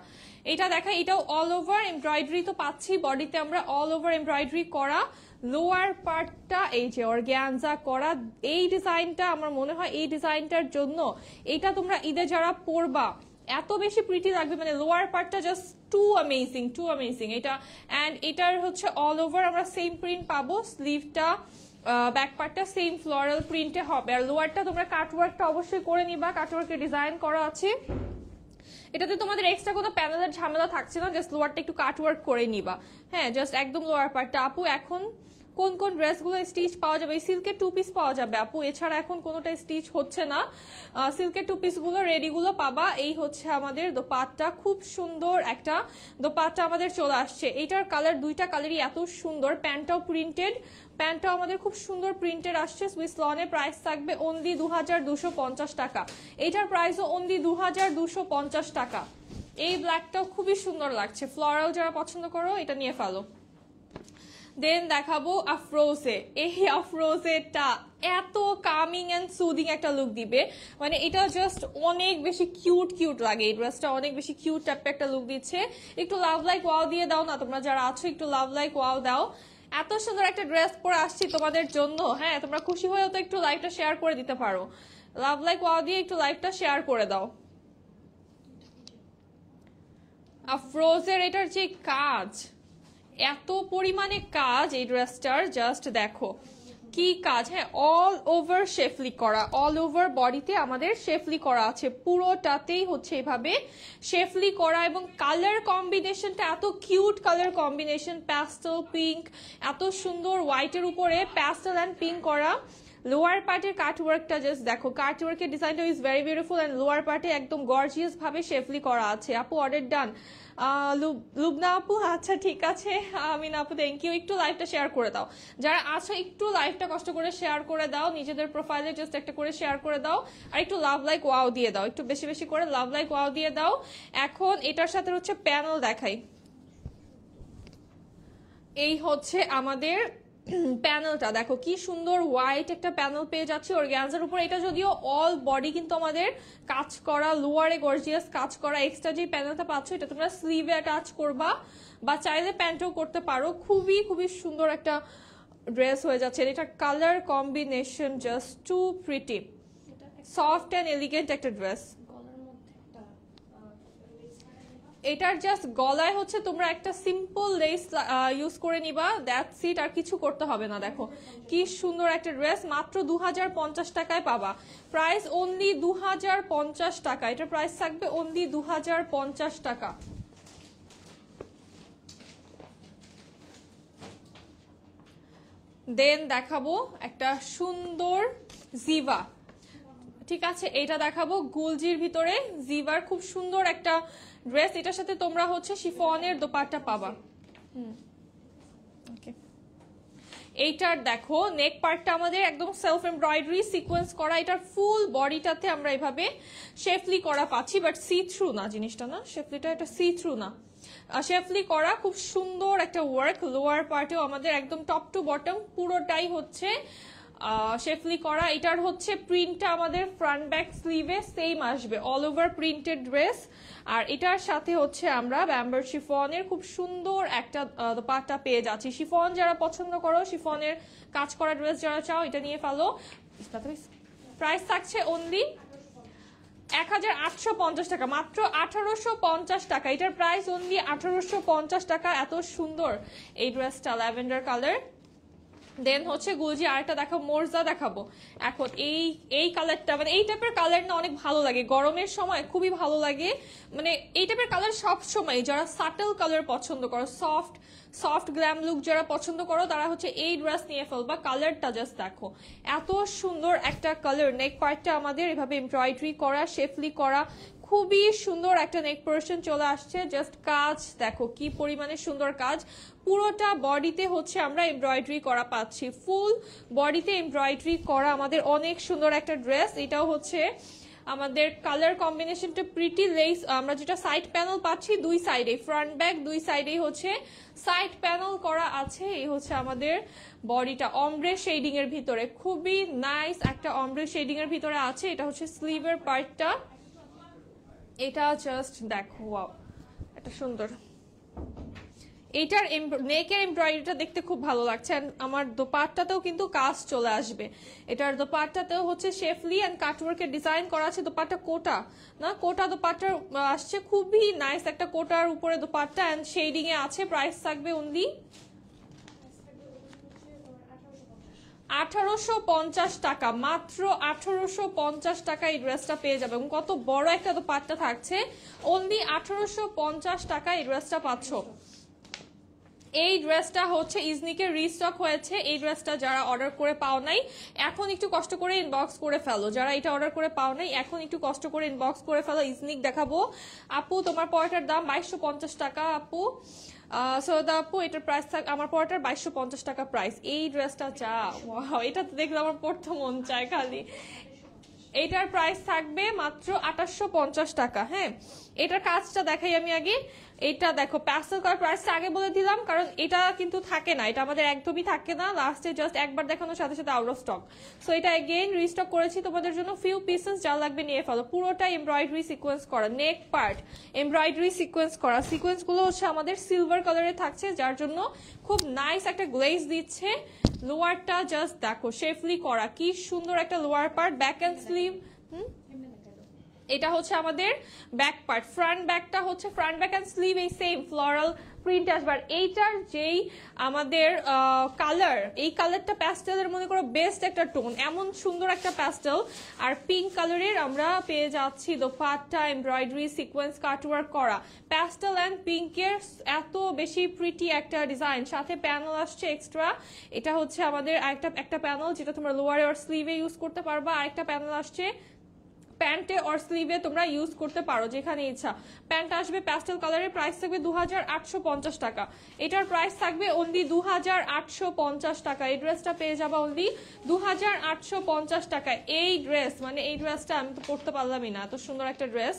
এটা দেখা, এটাও অল ওভার এমব্রয়ডারি তো পাচ্ছি, বডিতে আমরা অল ওভার এমব্রয়ডারি করা, লোয়ার পার্টটা এই যে অর্গানজা করা, এই ডিজাইনটা আমার মনে হয় এই ডিজাইনটার জন্য এটা তোমরা ঈদে যারা পরবা এত বেশি প্রিটি লাগবে, মানে লোয়ার পার্টটা জাস্ট টু অ্যামেজিং এটা। অ্যান্ড এটার হচ্ছে অল ওভার আমরা সেম প্রিন্ট পাবো, স্লিভটা ব্যাক পার্টটা সেম ফ্লোরাল প্রিন্টে হবে, আর লোয়ারটা তোমরা কাটওয়ার্কটা অবশ্যই করে নিবা, কাটওয়ার্কের ডিজাইন করা আছে, এটাতে তোমাদের এক্সট্রা কোনো প্যানেলের ঝামেলা থাকছে না, জাস্ট লোয়ারটা একটু কাটওয়ার্ক করে নিবা, হ্যাঁ জাস্ট একদম লোয়ার পার্টটা। আপু এখন কোন কোন ড্রেসগুলো স্টিচ পাওয়া যাবে? সিল্কের টু পিস পাওয়া যাবে আপু, এছাড়া এখন কোনোটা স্টিচ হচ্ছে না, সিল্কের টু পিস গুলো রেডি গুলো পাবা। এই হচ্ছে আমাদের দোপাট্টা, খুব সুন্দর একটা দোপাট্টা আমাদের চলে আসছে, এইটার কালার দুইটা কালারই এত সুন্দর, প্যান্টটাও প্রিন্টেড, প্যান্টটাও আমাদের খুব সুন্দর প্রিন্টেড আসছে। সুইস লনের প্রাইস থাকবে অনলি 2250 টাকা, এইটার প্রাইসও অনলি 2250 টাকা। এই ব্ল্যাকটাও খুবই সুন্দর লাগছে, ফ্লোরাল যারা পছন্দ করো এটা নিয়ে ফেলো। দেন দেখাবো আফরোজে, এই আফরোজেটা এত কামিং এন্ড সুদিং একটা লুক দিবে, মানে এটা জাস্ট অনেক বেশি কিউট লাগে, এই ড্রেসটা অনেক বেশি কিউট টাইপের একটা লুক দিচ্ছে। একটু লাভ লাইক ওয়াও দিয়ে দাও না তোমরা যারা আছো, একটু লাভ লাইক ওয়াও দাও। এত সুন্দর একটা ড্রেস পরে আসছি তোমাদের জন্য, হ্যাঁ তোমরা খুশি হয়েও তো একটু লাইভটা শেয়ার করে দিতে পারো, লাভ লাইক ওয়াও দিয়ে একটু লাইভটা শেয়ার করে দাও। আফরোজের এটার যে কাজ, এত পরিমাণে কাজ এই ড্রেসটার, জাস্ট দেখো কি কাজ, হ্যাঁ অল ওভার শেফলি করা, অল ওভার বডিতে আমাদের শেফলি করা আছে, পুরোটাতেই হচ্ছে এভাবে শেফলি করা, এবং কালার কম্বিনেশনটা এত cute, colour combination pastel pink, এত সুন্দর হোয়াইটের উপরে প্যাস্টেল অ্যান্ড পিঙ্ক করা। লোয়ার পার্টের কাটওয়ার্কটা জাস্ট দেখো, কাটওয়ার্কের ডিজাইনটা is very beautiful, and lower পার্টে একদম গর্জিয়াস ভাবে শেফলি করা আছে। আপু অর্ডার ডান, লুবনা আপু আচ্ছা ঠিক আছে, আমিন আপু থ্যাংক ইউ, একটু লাইভটা শেয়ার করে দাও, যারা আছো একটু লাইভটা কষ্ট করে শেয়ার করে দাও, নিজেদের প্রোফাইলে জাস্ট একটা করে শেয়ার করে দাও, আর একটু লাভ লাইক ওয়াও দিয়ে দাও, একটু বেশি বেশি করে লাভ লাইক ওয়াও দিয়ে দাও। এখন এটার সাথে হচ্ছে প্যানেল দেখাই, এই হচ্ছে আমাদের প্যানেলটা দেখো কি সুন্দর হোয়াইট একটা প্যানেল পেয়ে যাচ্ছে অর্গানজার উপর, এটা যদিও অল বডি কিন্তু আমাদের কাজ করা, লোয়ারে গর্জিয়াস কাজ করা, এক্সট্রা যে প্যানেলটা পাচ্ছ এটা তোমরা স্লিভে অ্যাটাচ করবা বা চাইলে প্যান্টও করতে পারো, খুবই খুবই সুন্দর একটা ড্রেস হয়ে যাচ্ছে। এটা colour combination just too pretty, soft and elegant একটা ড্রেস। এটার জাস্ট গলায় হচ্ছে তোমরা একটা সিম্পল লেস ইউজ করে নিবা, দ্যাটস ইট, আর কিছু করতে হবে না। দেখো কি সুন্দর একটা ড্রেস, মাত্র 2050 টাকায় পাবা, প্রাইস অনলি 2050 টাকা, এটার প্রাইস থাকবে অনলি 2050 টাকা। দেন দেখাবো একটা সুন্দর জিভা, ঠিক আছে এটা দেখাবো গুলজির ভিতরে জিভার খুব সুন্দর একটা ড্রেস, এটার সাথে তোমরা হচ্ছে শিফনের দোপাট্টা পাবা। ওকে, এইটার দেখো নেক পার্টটা আমাদের একদম সেলফ এমব্রয়ডারি সিকোয়েন্স করা, এটার ফুল বডিটাতে আমরা এভাবে শেফলি করা পাচ্ছি, বাট সি থ্রু না জিনিসটা, না শেফলিটা, এটা সি থ্রু না, শেফলি করা খুব সুন্দর একটা ওয়ার্ক। লোয়ার পার্টেও আমাদের একদম টপ টু বটম পুরোটাই হচ্ছে শেফলি করা। এটার হচ্ছে প্রিন্টটা আমাদের ফ্রন্ট ব্যাক স্লিভে সেম আসবে, অল ওভার প্রিন্টেড ড্রেস, আর এটার সাথে হচ্ছে আমরা ব্যাম্বার শিফনের খুব সুন্দর একটা দোপাট্টা পেয়ে যাচ্ছি। শিফন যারা পছন্দ করো, শিফনের কাজ করা ড্রেস যারা চাও, এটা নিয়ে ফেলো। প্রাইস থাকছে অনলি 1850 টাকা, মাত্র 1850 টাকা, এটার প্রাইস অনলি 1850 টাকা। এত সুন্দর এই ড্রেসটা, ল্যাভেন্ডার কালার। দেন হচ্ছে গুলজি আরেকটা দেখাবো, মোরজা দেখাবো। এখন এই কালারটা, মানে এই টাইপের কালার না অনেক ভালো লাগে, গরমের সময় খুবই ভালো লাগে, মানে এই টাইপের কালার সব সময় যারা সাটেল কালার পছন্দ করো, সফট গ্ল্যাম লুক যারা পছন্দ করো, তারা হচ্ছে এই ড্রেস নিয়ে ফেলবা। কালারটা জাস্ট দেখো, এত সুন্দর একটা কালার, নেক পার্টটা আমাদের এভাবে এমব্রয়ডারি করা, শেফলি করা, খুবই সুন্দর একটা নেক পোর্শন চলে আসছে। জাস্ট কাজ দেখো কি পরিমাণে সুন্দর কাজ, পুরোটা বডিতে হচ্ছে আমরা এমব্রয়ডারি করা পাচ্ছি, ফুল বডিতে এমব্রয়ডারি করা আমাদের অনেক সুন্দর একটা ড্রেস। এটাও হচ্ছে আমাদের কালার কম্বিনেশনটা প্রিটি লেস, আমরা যেটা সাইড প্যানেল পাচ্ছি দুই সাইডে, ফ্রন্ট ব্যাক দুই সাইডেই হচ্ছে সাইড প্যানেল করা আছে। এই হচ্ছে আমাদের বডিটা অমব্রে শেডিং এর ভিতরে, খুবই নাইস একটা অমব্রে শেডিং এর ভিতরে আছে। এটা হচ্ছে স্লিভের পার্টটা, এটা জাস্ট দেখো ওয়াও, এটা সুন্দর। এইটার নেকের এমব্রয়ডারিটা দেখতে খুব ভালো লাগছে। আমার দোপাট্টাতেও কিন্তু কাজ চলে আসবে। এটার দোপাট্টাতেও হচ্ছে শেফলি এন্ড কাটওয়ার্কের ডিজাইন করা আছে। দোপাট্টা কোটা না, কোটা দোপাট্টা আসছে, খুবই নাইস একটা কোটার উপরে দোপাট্টা এন্ড শেডিং এ আছে। প্রাইস থাকবে অনলি 1850 টাকা, মাত্র 1850 টাকা এই ড্রেসটা পেয়ে যাবে। এবং কত বড় একটা দোপাট্টা থাকছে, অনলি 1850 টাকা এই ড্রেসটা পাচ্ছ। এই ড্রেসটা হচ্ছে ইজনিকের রিস্টক হয়েছে। এই ড্রেসটা যারা অর্ডার করে পাও নাই এখন একটু কষ্ট করে ইনবক্স করে ফেলো, যারা এটা অর্ডার করে পাও নাই এখন একটু কষ্ট করে ইনবক্স করে ফেলো। ইজনিক দেখাবো আপু, তোমার পরোটার দাম 2250 টাকা আপু। সৈয়দা আপু এটার প্রাইস আমার পরোটার 2250 টাকা প্রাইস। এই ড্রেসটা যা ওয়াও, এটা তো দেখলে আমার পড়তে মন চায় খালি। এটার প্রাইস থাকবে মাত্র 2850 টাকা। হ্যাঁ, এটার কাজটা দেখাই আমি আগে। এটা দেখো প্যাস্টেল কালার, প্রাইসটা আগে বলে দিলাম কারণ এটা কিন্তু থাকে না, এটা আমাদের একদমই থাকে না, লাস্টে জাস্ট একবার দেখানোর সাথে সাথে আউট অফ স্টক। সো এটা এগেইন রিস্টক করেছি তোমাদের জন্য, ফিউ পিসেস যা লাগবে নিয়ে ফেলো। পুরোটা এমব্রয়ডারি সিকোয়েন্স করা, নেক পার্ট এমব্রয়ডারি সিকোয়েন্স করা। সিকোয়েন্স গুলো হচ্ছে আমাদের সিলভার কালারে থাকছে, যার জন্য খুব নাইস একটা গ্লেজ দিচ্ছে। লোয়ারটা জাস্ট দেখো শেফলি করা, কি সুন্দর একটা lower part, back end sleeve. এটা হচ্ছে আমাদের ব্যাক পার্ট, ফ্রন্ট ব্যাকটা হচ্ছে ফ্রন্ট ব্যাক এন্ড স্লিভ এই সেম ফ্লোরাল প্রিন্ট আসবার। এইটার যেই আমাদের কালার, এই কালারটা প্যাস্টেলের মনে করো বেস্ট একটা টোন, এমন সুন্দর একটা প্যাস্টেল। আর পিঙ্ক কালারের আমরা পেয়ে যাচ্ছি দোপাট্টা এমব্রয়ডারি সিকোয়েন্স কাটওয়ার্ক করা, প্যাস্টেল অ্যান্ড পিঙ্কের এত বেশি প্রিটি একটা ডিজাইন, সাথে প্যানেল আসছে এক্সট্রা। এটা হচ্ছে আমাদের একটা প্যানেল যেটা তোমরা লোয়ারে আর স্লিভে ইউজ করতে পারবা, আরেকটা প্যানেল আসছে প্যান্টে অর স্লিভে তোমরা ইউজ করতে পারো যেখানে ইচ্ছা। প্যান্ট আসবে প্যাস্টেল কালারের, প্রাইস থাকবে 2850 টাকা। এটার প্রাইস থাকবে অনলি 2850 টাকা। এই ড্রেসটা পেয়ে যাবা অনলি 2850 টাকা। এই ড্রেস মানে এই ড্রেসটা আমি তো পড়তে পারলামই না, এত সুন্দর একটা ড্রেস।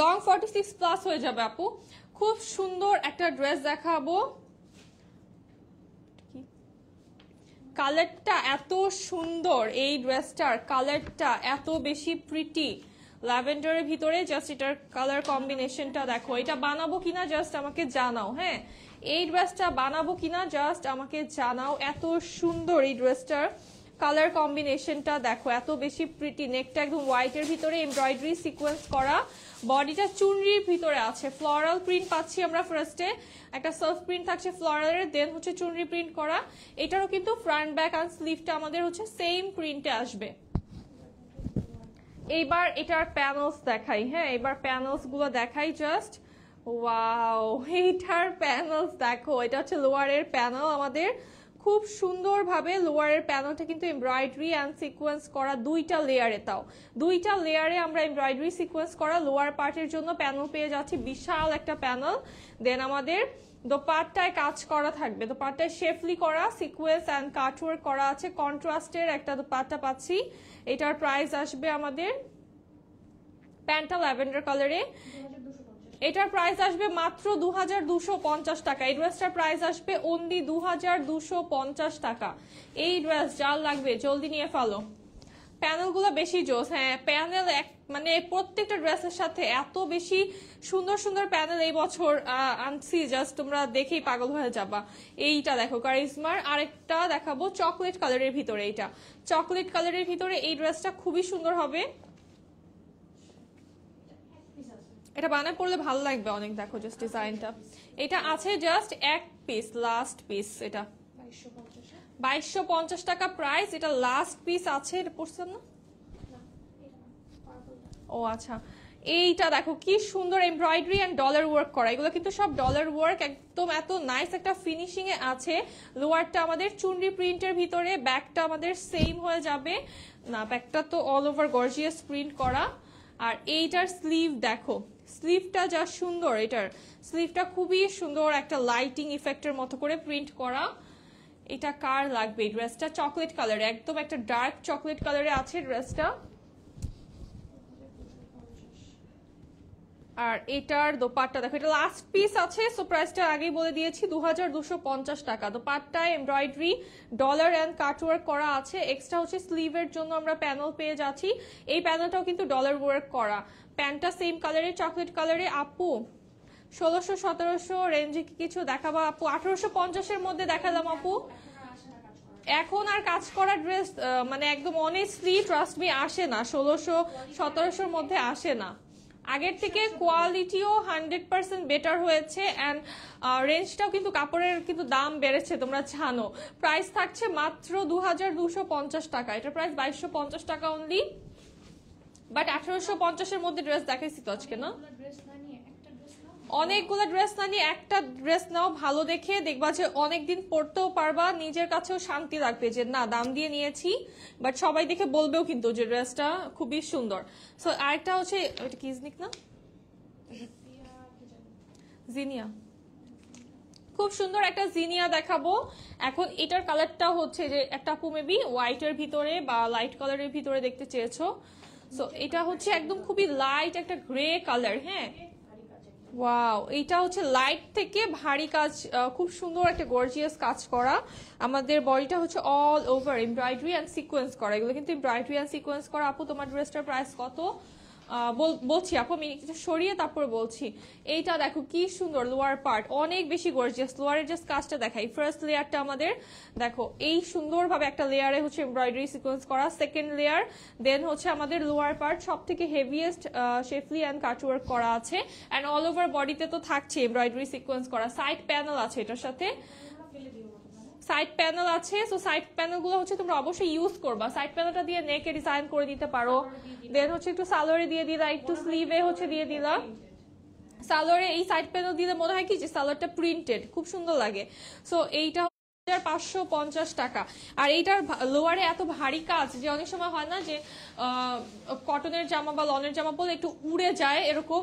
লং 46 প্লাস হয়ে যাবে আপু। খুব সুন্দর একটা ড্রেস দেখাবো, কালারটা এত সুন্দর, এই ড্রেসটার কালারটা এত বেশি প্রিটি ল্যাভেন্ডারের ভিতরে। জাস্ট এটার কালার কম্বিনেশনটা দেখো, এটা বানাবো কিনা জাস্ট আমাকে জানাও। হ্যাঁ, এই ড্রেসটা বানাবো কিনা জাস্ট আমাকে জানাও। এত সুন্দর এই ড্রেসটার কালার কম্বিনেশনটা দেখো, এত বেশি প্রিটি। নেকটা একদম হোয়াইটের ভিতরে এমব্রয়ডারি সিকোয়েন্স করা, বডিটা চুনরির ভিতরে আছে। ফ্লোরাল প্রিন্ট পাচ্ছি আমরা, ফার্স্টে একটা সার্ফ প্রিন্ট থাকছে ফ্লোরালের, দেন হচ্ছে চুনরি প্রিন্ট করা। এটারও কিন্তু ফ্রন্ট ব্যাক আর স্লিভটা আমাদের হচ্ছে সেম প্রিন্টে আসবে। এইবার এটার প্যানেলস দেখাই। হ্যাঁ, এবার প্যানেলস গুলো দেখাই জাস্ট ওয়াও, এইটার প্যানেলস দেখো, এটা হচ্ছে লোয়ারের প্যানেল আমাদের। খুব সুন্দরভাবে লোয়ারের প্যানেলটা কিন্তু এমব্রয়ডারি অ্যান্ড সিকোয়েন্স করা, দুইটা লেয়ারে, তাও দুইটা লেয়ারে আমরা এমব্রয়ডারি সিকোয়েন্স করা লোয়ার পার্টের জন্য প্যানেল পেয়ে যাচ্ছি, বিশাল একটা প্যানেল। দেন আমাদের দোপাট্টায় কাজ করা থাকবে, দোপাট্টায় শেফলি করা সিকোয়েন্স অ্যান্ড কাটওয়ার্ক করা আছে, কন্ট্রাস্টের একটা দোপাট্টা পাচ্ছি। এটার প্রাইস আসবে আমাদের, প্যান্টটা ল্যাভেন্ডার কালারে, এটার প্রাইস আসবে মাত্র 2250 টাকা। এই ড্রেসটার প্রাইস আসবে অনলি 2250 টাকা। এই ড্রেস যার লাগবে জলদি নিয়ে ফেলো, প্যানেলগুলো বেশি জোস। হ্যাঁ, প্যানেল মানে প্রত্যেকটা ড্রেসের সাথে এত বেশি সুন্দর সুন্দর প্যানেল এই বছর আনছি, জাস্ট তোমরা দেখেই পাগল হয়ে যাবা। এইটা দেখো কারিজমার, আরেকটা দেখাবো চকলেট কালারের ভিতরে, এইটা চকলেট কালারের ভিতরে এই ড্রেসটা খুবই সুন্দর হবে। এটা বানায় পড়লে ভালো লাগবে অনেক, দেখো জাস্ট ডিজাইনটা। এটা আছে জাস্ট এক পিস, লাস্ট পিস, এটা 2250 টাকা প্রাইস। এটা লাস্ট পিস আছে, এটা পড়ছেন না? ও আচ্ছা, এইটা দেখো কি সুন্দর এমব্রয়ডারি এন্ড ডলার ওয়ার্ক করা, এগুলো কিন্তু সব ডলার ওয়ার্ক, একদম এত নাইস একটা ফিনিশিং এ আছে। লোয়ারটা আমাদের চুনরি প্রিন্টের ভিতরে, ব্যাকটা আমাদের সেম হয়ে যাবে না, ব্যাকটা তো অল ওভার গর্জিয়াস প্রিন্ট করা। আর এইটার স্লিভ দেখো, স্লিভটা যা সুন্দর, এটার স্লিভটা খুবই সুন্দর একটা লাইটিং ইফেক্টের মতো করে প্রিন্ট করা। এটা কার লাগবে? এই ড্রেসটা চকলেট কালারে, একদম একটা ডার্ক চকলেট কালারে আছে ড্রেসটা। আর এটার দোপাট্টা দেখো, এটা লাস্ট পিস আছে, সো প্রাইসটা আগেই বলে দিয়েছি 2250 টাকা। দোপাট্টায় এমব্রয়ডারি ডলার অ্যান্ড কাটওয়ার্ক করা আছে। এক্সট্রা হচ্ছে স্লিভের জন্য আমরা প্যানেল পেয়ে যাচ্ছি, এই প্যানেলটাও কিন্তু ডলার ওয়ার্ক করা। প্যান্টটা সেম কালারে, চকলেট কালারে। আপু 1600-1700 রেঞ্জে কি কিছু দেখাবা আপু? 1850-এর মধ্যে দেখালাম আপু। এখন আর কাজ করা ড্রেস মানে একদম অনেস্টলি ট্রাস্ট মি আসে না, 1600-1700-র মধ্যে আসে না। আগের থেকে কোয়ালিটিও 100% বেটার হয়েছে অ্যান্ড রেঞ্জটাও কিন্তু কাপড়ের কিন্তু দাম বেড়েছে, তোমরা জানো। প্রাইস থাকছে মাত্র 2250 টাকা, এটা প্রাইস 2250 টাকা অনলি। বাট 1850-এর মধ্যে ড্রেস দেখাইছি তো আজকে, না? অনেকগুলো ড্রেস না নিয়ে একটা ড্রেস নাও ভালো দেখে, দেখবা যে অনেকদিন পরতেও পারবা, নিজের কাছেও শান্তি লাগবে যে না দাম দিয়ে নিয়েছি, বাট সবাই দেখে বলবেও কিন্তু যে ড্রেসটা খুবই সুন্দর। সো আরেকটা হচ্ছে এটা কি ইজনিক না জিনিয়া, খুব সুন্দর একটা জিনিয়া দেখাবো এখন। এটার কালারটা হচ্ছে যে একটা আপু মেবি হোয়াইটের ভিতরে বা লাইট কালারের ভিতরে দেখতে চেয়েছো। সো এটা হচ্ছে একদম খুবই লাইট একটা গ্রে কালার। হ্যাঁ ওয়াও, এইটা হচ্ছে লাইট থেকে ভারী কাজ, খুব সুন্দর একটা গর্জিয়াস কাজ করা। আমাদের বডিটা হচ্ছে all over embroidery and sequence করা, এগুলো কিন্তু এমব্রয়ডারি অ্যান্ড সিকোয়েন্স করা। আপু তোমার ড্রেসটার প্রাইস কত? বলছি আপু, আমি কিছু সরিয়ে তারপর বলছি। এইটা দেখো কি সুন্দর লোয়ার পার্ট, অনেক বেশি গর্জিয়াস। লোয়ারের জাস্ট কাজটা দেখাই। ফার্স্ট লেয়ারটা আমাদের দেখো এই সুন্দরভাবে একটা লেয়ারে হচ্ছে এমব্রয়ডারি সিকোয়েন্স করা, সেকেন্ড লেয়ার, দেন হচ্ছে আমাদের লোয়ার পার্ট সব থেকে হেভিয়েস্ট শেফলি অ্যান্ড কাটওয়ার্ক করা আছে অ্যান্ড অল ওভার বডিতে তো থাকছে এমব্রয়ডারি সিকোয়েন্স করা। সাইড প্যানেল আছে এটার সাথে, সাইড প্যানেল আছে। সো সাইড প্যানেল গুলো হচ্ছে তোমরা অবশ্যই ইউজ করবা। সাইড প্যানেলটা দিয়ে নেকে ডিজাইন করে দিতে পারো, দেন হচ্ছে একটু সালোয়ারে দিয়ে দিলা, একটু স্লিভে হচ্ছে দিয়ে দিলা। সালোয়ারে এই সাইড প্যানেল দিলে মনে হয় কি যে সালোয়ারটা প্রিন্টেড, খুব সুন্দর লাগে। সো এইটা 550 টাকা। আর এইটার লোয়ারে এত ভারী কাজ যে অনেক সময় হয় না যে কটনের জামা বা লনের জামা পরলে একটু উড়ে যায়, এরকম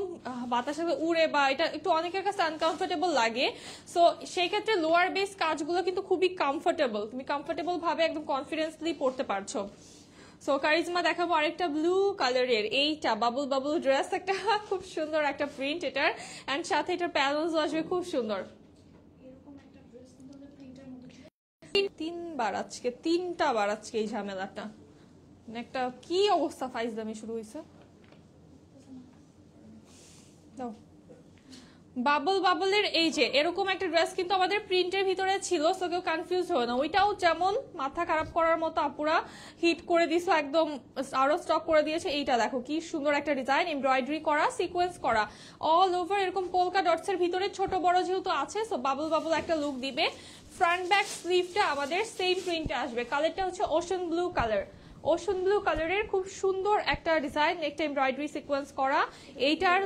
বাতাসে উড়ে, বা এটা একটু অনেকের কাছে আনকমফোর্টেবল লাগে। সো সেই ক্ষেত্রে লোয়ার বেস কাজগুলো কিন্তু খুবই কমফোর্টেবল, তুমি কমফোর্টেবল ভাবে একদম কনফিডেন্সলি পরতে পারছো। সো কারিজমা দেখাবো আরেকটা ব্লু কালারের, এইটা বাবল বাবল ড্রেস, একটা খুব সুন্দর একটা প্রিন্ট এটার, এন্ড সাথে এটার প্যানেলস আসবে খুব সুন্দর। তিনটা বার আজকে এই ঝামেলাটা, একটা কি অবস্থা, ফাইজলামি শুরু হয়েছে। বাবল বাবলের এই যে এরকম একটা ড্রেস কিন্তু আমাদের প্রিন্টের ভিতরে ছিল, সো কেউ কনফিউজ হয় না। ওইটাও যেমন মাথা খারাপ করার মতো আপুরা হিট করে দিছো, একদম আরো স্টক করে দিয়েছে। এইটা দেখো কি সুন্দর একটা ডিজাইন, এমব্রয়ডারি করা, সিকোয়েন্স করা অল ওভার, এরকম পোলকা ডটস এর ভিতরে ছোট বড় যেহেতু আছে, সো বাবল বাবল একটা লুক দিবে। ফ্রন্ট ব্যাক স্লিভটা আমাদের সেম প্রিন্টে আসবে। কালারটা হচ্ছে ocean blue colour, ocean blue কালারের খুব সুন্দর একটা ডিজাইন, একটা এমব্রয়ডারি সিকোয়েন্স করা। এইটার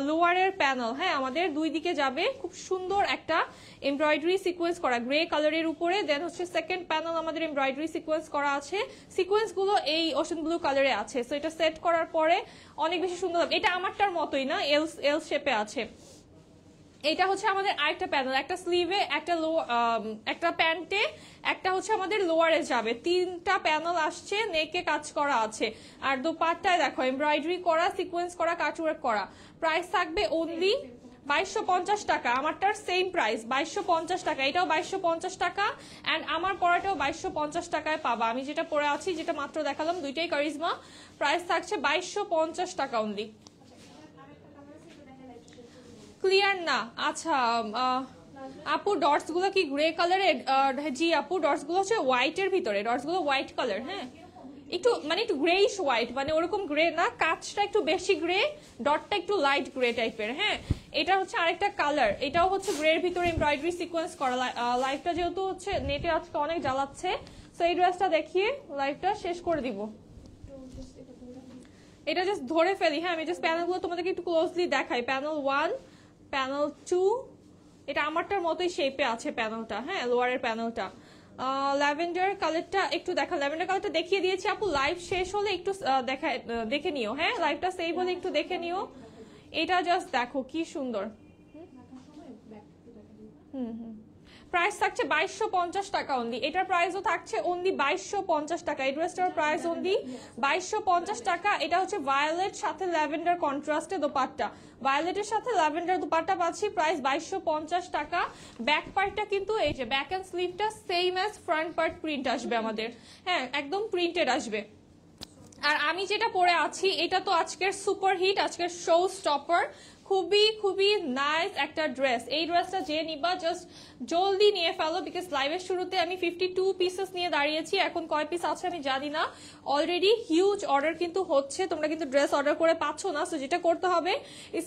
লোয়ারের প্যানেল হ্যাঁ আমাদের দুই দিকে যাবে, খুব সুন্দর একটা এমব্রয়ডারি সিকোয়েন্স করা গ্রে কালারের উপরে। দেন হচ্ছে সেকেন্ড প্যানেল আমাদের এমব্রয়ডারি সিকোয়েন্স করা আছে, সিকোয়েন্স গুলো এই ওশন ব্লু কালারে আছে। সো এটা সেট করার পরে অনেক বেশি সুন্দর হবে। এটা আমারটার মতোই না, এল শেপে আছে। এটা হচ্ছে আমাদের আরেকটা প্যানেল, একটা স্লিভে, একটা প্যান্টে, একটা হচ্ছে আমাদের লোয়ারে যাবে। তিনটা প্যানেল আসছে, নেকে কাজ করা আছে। আর দোপাট্টায় দেখো এমব্রয়ডারি করা, সিকোয়েন্স করা, কাটওয়ার্ক করা। প্রাইস থাকবে অনলি 2250 টাকা। আমারটার সেম প্রাইস 2250 টাকা, এটাও 2250 টাকা অ্যান্ড আমার পরাটাও 2250 টাকায় পাবা। আমি যেটা পরে আছি, যেটা মাত্র দেখালাম, দুইটাই কারিজমা। প্রাইস থাকছে 2250 টাকা অনলি। ক্লিয়ার না? আচ্ছা আপু ডটস গুলো কি গ্রে কালারের? জি আপু ডটস গুলো হচ্ছে হোয়াইট এর ভিতরে, ডটস গুলো হোয়াইট কালার। হ্যাঁ একটু মানে একটু গ্রেইশ হোয়াইট, মানে ওরকম গ্রে না, কাঁচটা একটু বেশি গ্রে, ডটটা একটু লাইট গ্রে টাইপের। হ্যাঁ এটা হচ্ছে আরেকটা কালার, এটাও হচ্ছে গ্রের ভিতরে এমব্রয়ডারি সিকোয়েন্স করা। লাইফটা যেহেতু হচ্ছে নেটে আজকে অনেক জ্বালাচ্ছে, সো এই ড্রেসটা দেখিয়ে লাইফটা শেষ করে দিব। এটা জাস্ট ধরে ফেলি। হ্যাঁ আমি জাস্ট প্যানেলগুলো তোমাদেরকে একটু ক্লোজলি দেখাই। প্যানেল 1, প্যানেল 2, এটা আমারটার মতোই শেপে আছে প্যানেলটা। হ্যাঁ লোয়ারের প্যানেলটা ল্যাভেন্ডার কালারটা একটু দেখা, ল্যাভেন্ডার কালারটা দেখিয়ে দিয়েছি আপু। লাইভ শেষ হলে একটু দেখে নিও। হ্যাঁ লাইভটা সেভ হলে একটু দেখে নিও। এটা জাস্ট দেখো কি সুন্দর। প্রাইস থাকছে 2250 টাকা অনলি। এটার প্রাইসও থাকছে অনলি 2250 টাকা। এই ড্রেসটার প্রাইস অনলি 2250 টাকা। এটা হচ্ছে ভায়োলেট সাথে ল্যাভেন্ডার কন্ট্রাস্টে দোপাট্টা, ভায়োলেটের সাথে ল্যাভেন্ডার দোপাট্টা পাচ্ছি, প্রাইস 2250 টাকা। ব্যাক পার্টটা কিন্তু এই যে ব্যাক এন্ড স্লিভটা same as front part print আসবে আমাদের, হ্যাঁ একদম প্রিন্টেড আসবে। আর আমি যেটা পরে আছি এটা তো আজকের সুপার হিট, আজকের শো স্টপার, খুবই খুবই নাইস একটা ড্রেস। এই ড্রেসটা যে নিবা জাস্ট জলদি নিয়ে ফেলো, বিকজ লাইভের শুরুতে আমি 52 পিসেস নিয়ে দাঁড়িয়েছি, এখন কয় পিস আছে আমি জানি না। অলরেডি হিউজ অর্ডার কিন্তু হচ্ছে, তোমরা কিন্তু ড্রেস অর্ডার করে পাচ্ছ না। সো যেটা করতে হবে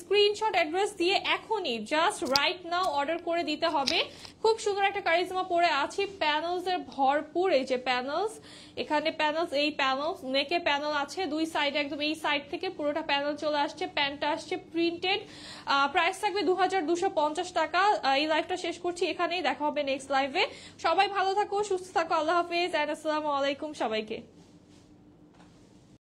স্ক্রিনশট অ্যাড্রেস দিয়ে এখনই জাস্ট রাইট নাও অর্ডার করে দিতে হবে। খুব সুন্দর একটা কারিজমা পরে আছি, প্যানেলস এর ভরপুর, এই যে প্যানেলস, এখানে প্যানেলস, এই প্যানেলস নেকে প্যানেল আছে দুই সাইডে, একদম এই সাইড থেকে পুরোটা প্যানেল চলে আসছে, প্যান্টটা আসছে প্রিন্টেড। প্রাইস থাকবে 2250 টাকা। এই লাইভটা শেষ করছি এখানেই, দেখা হবে নেক্সট লাইভে। সবাই ভালো থাকো, সুস্থ থাকো, আল্লাহ হাফেজ এন্ড আসসালামু আলাইকুম সবাইকে।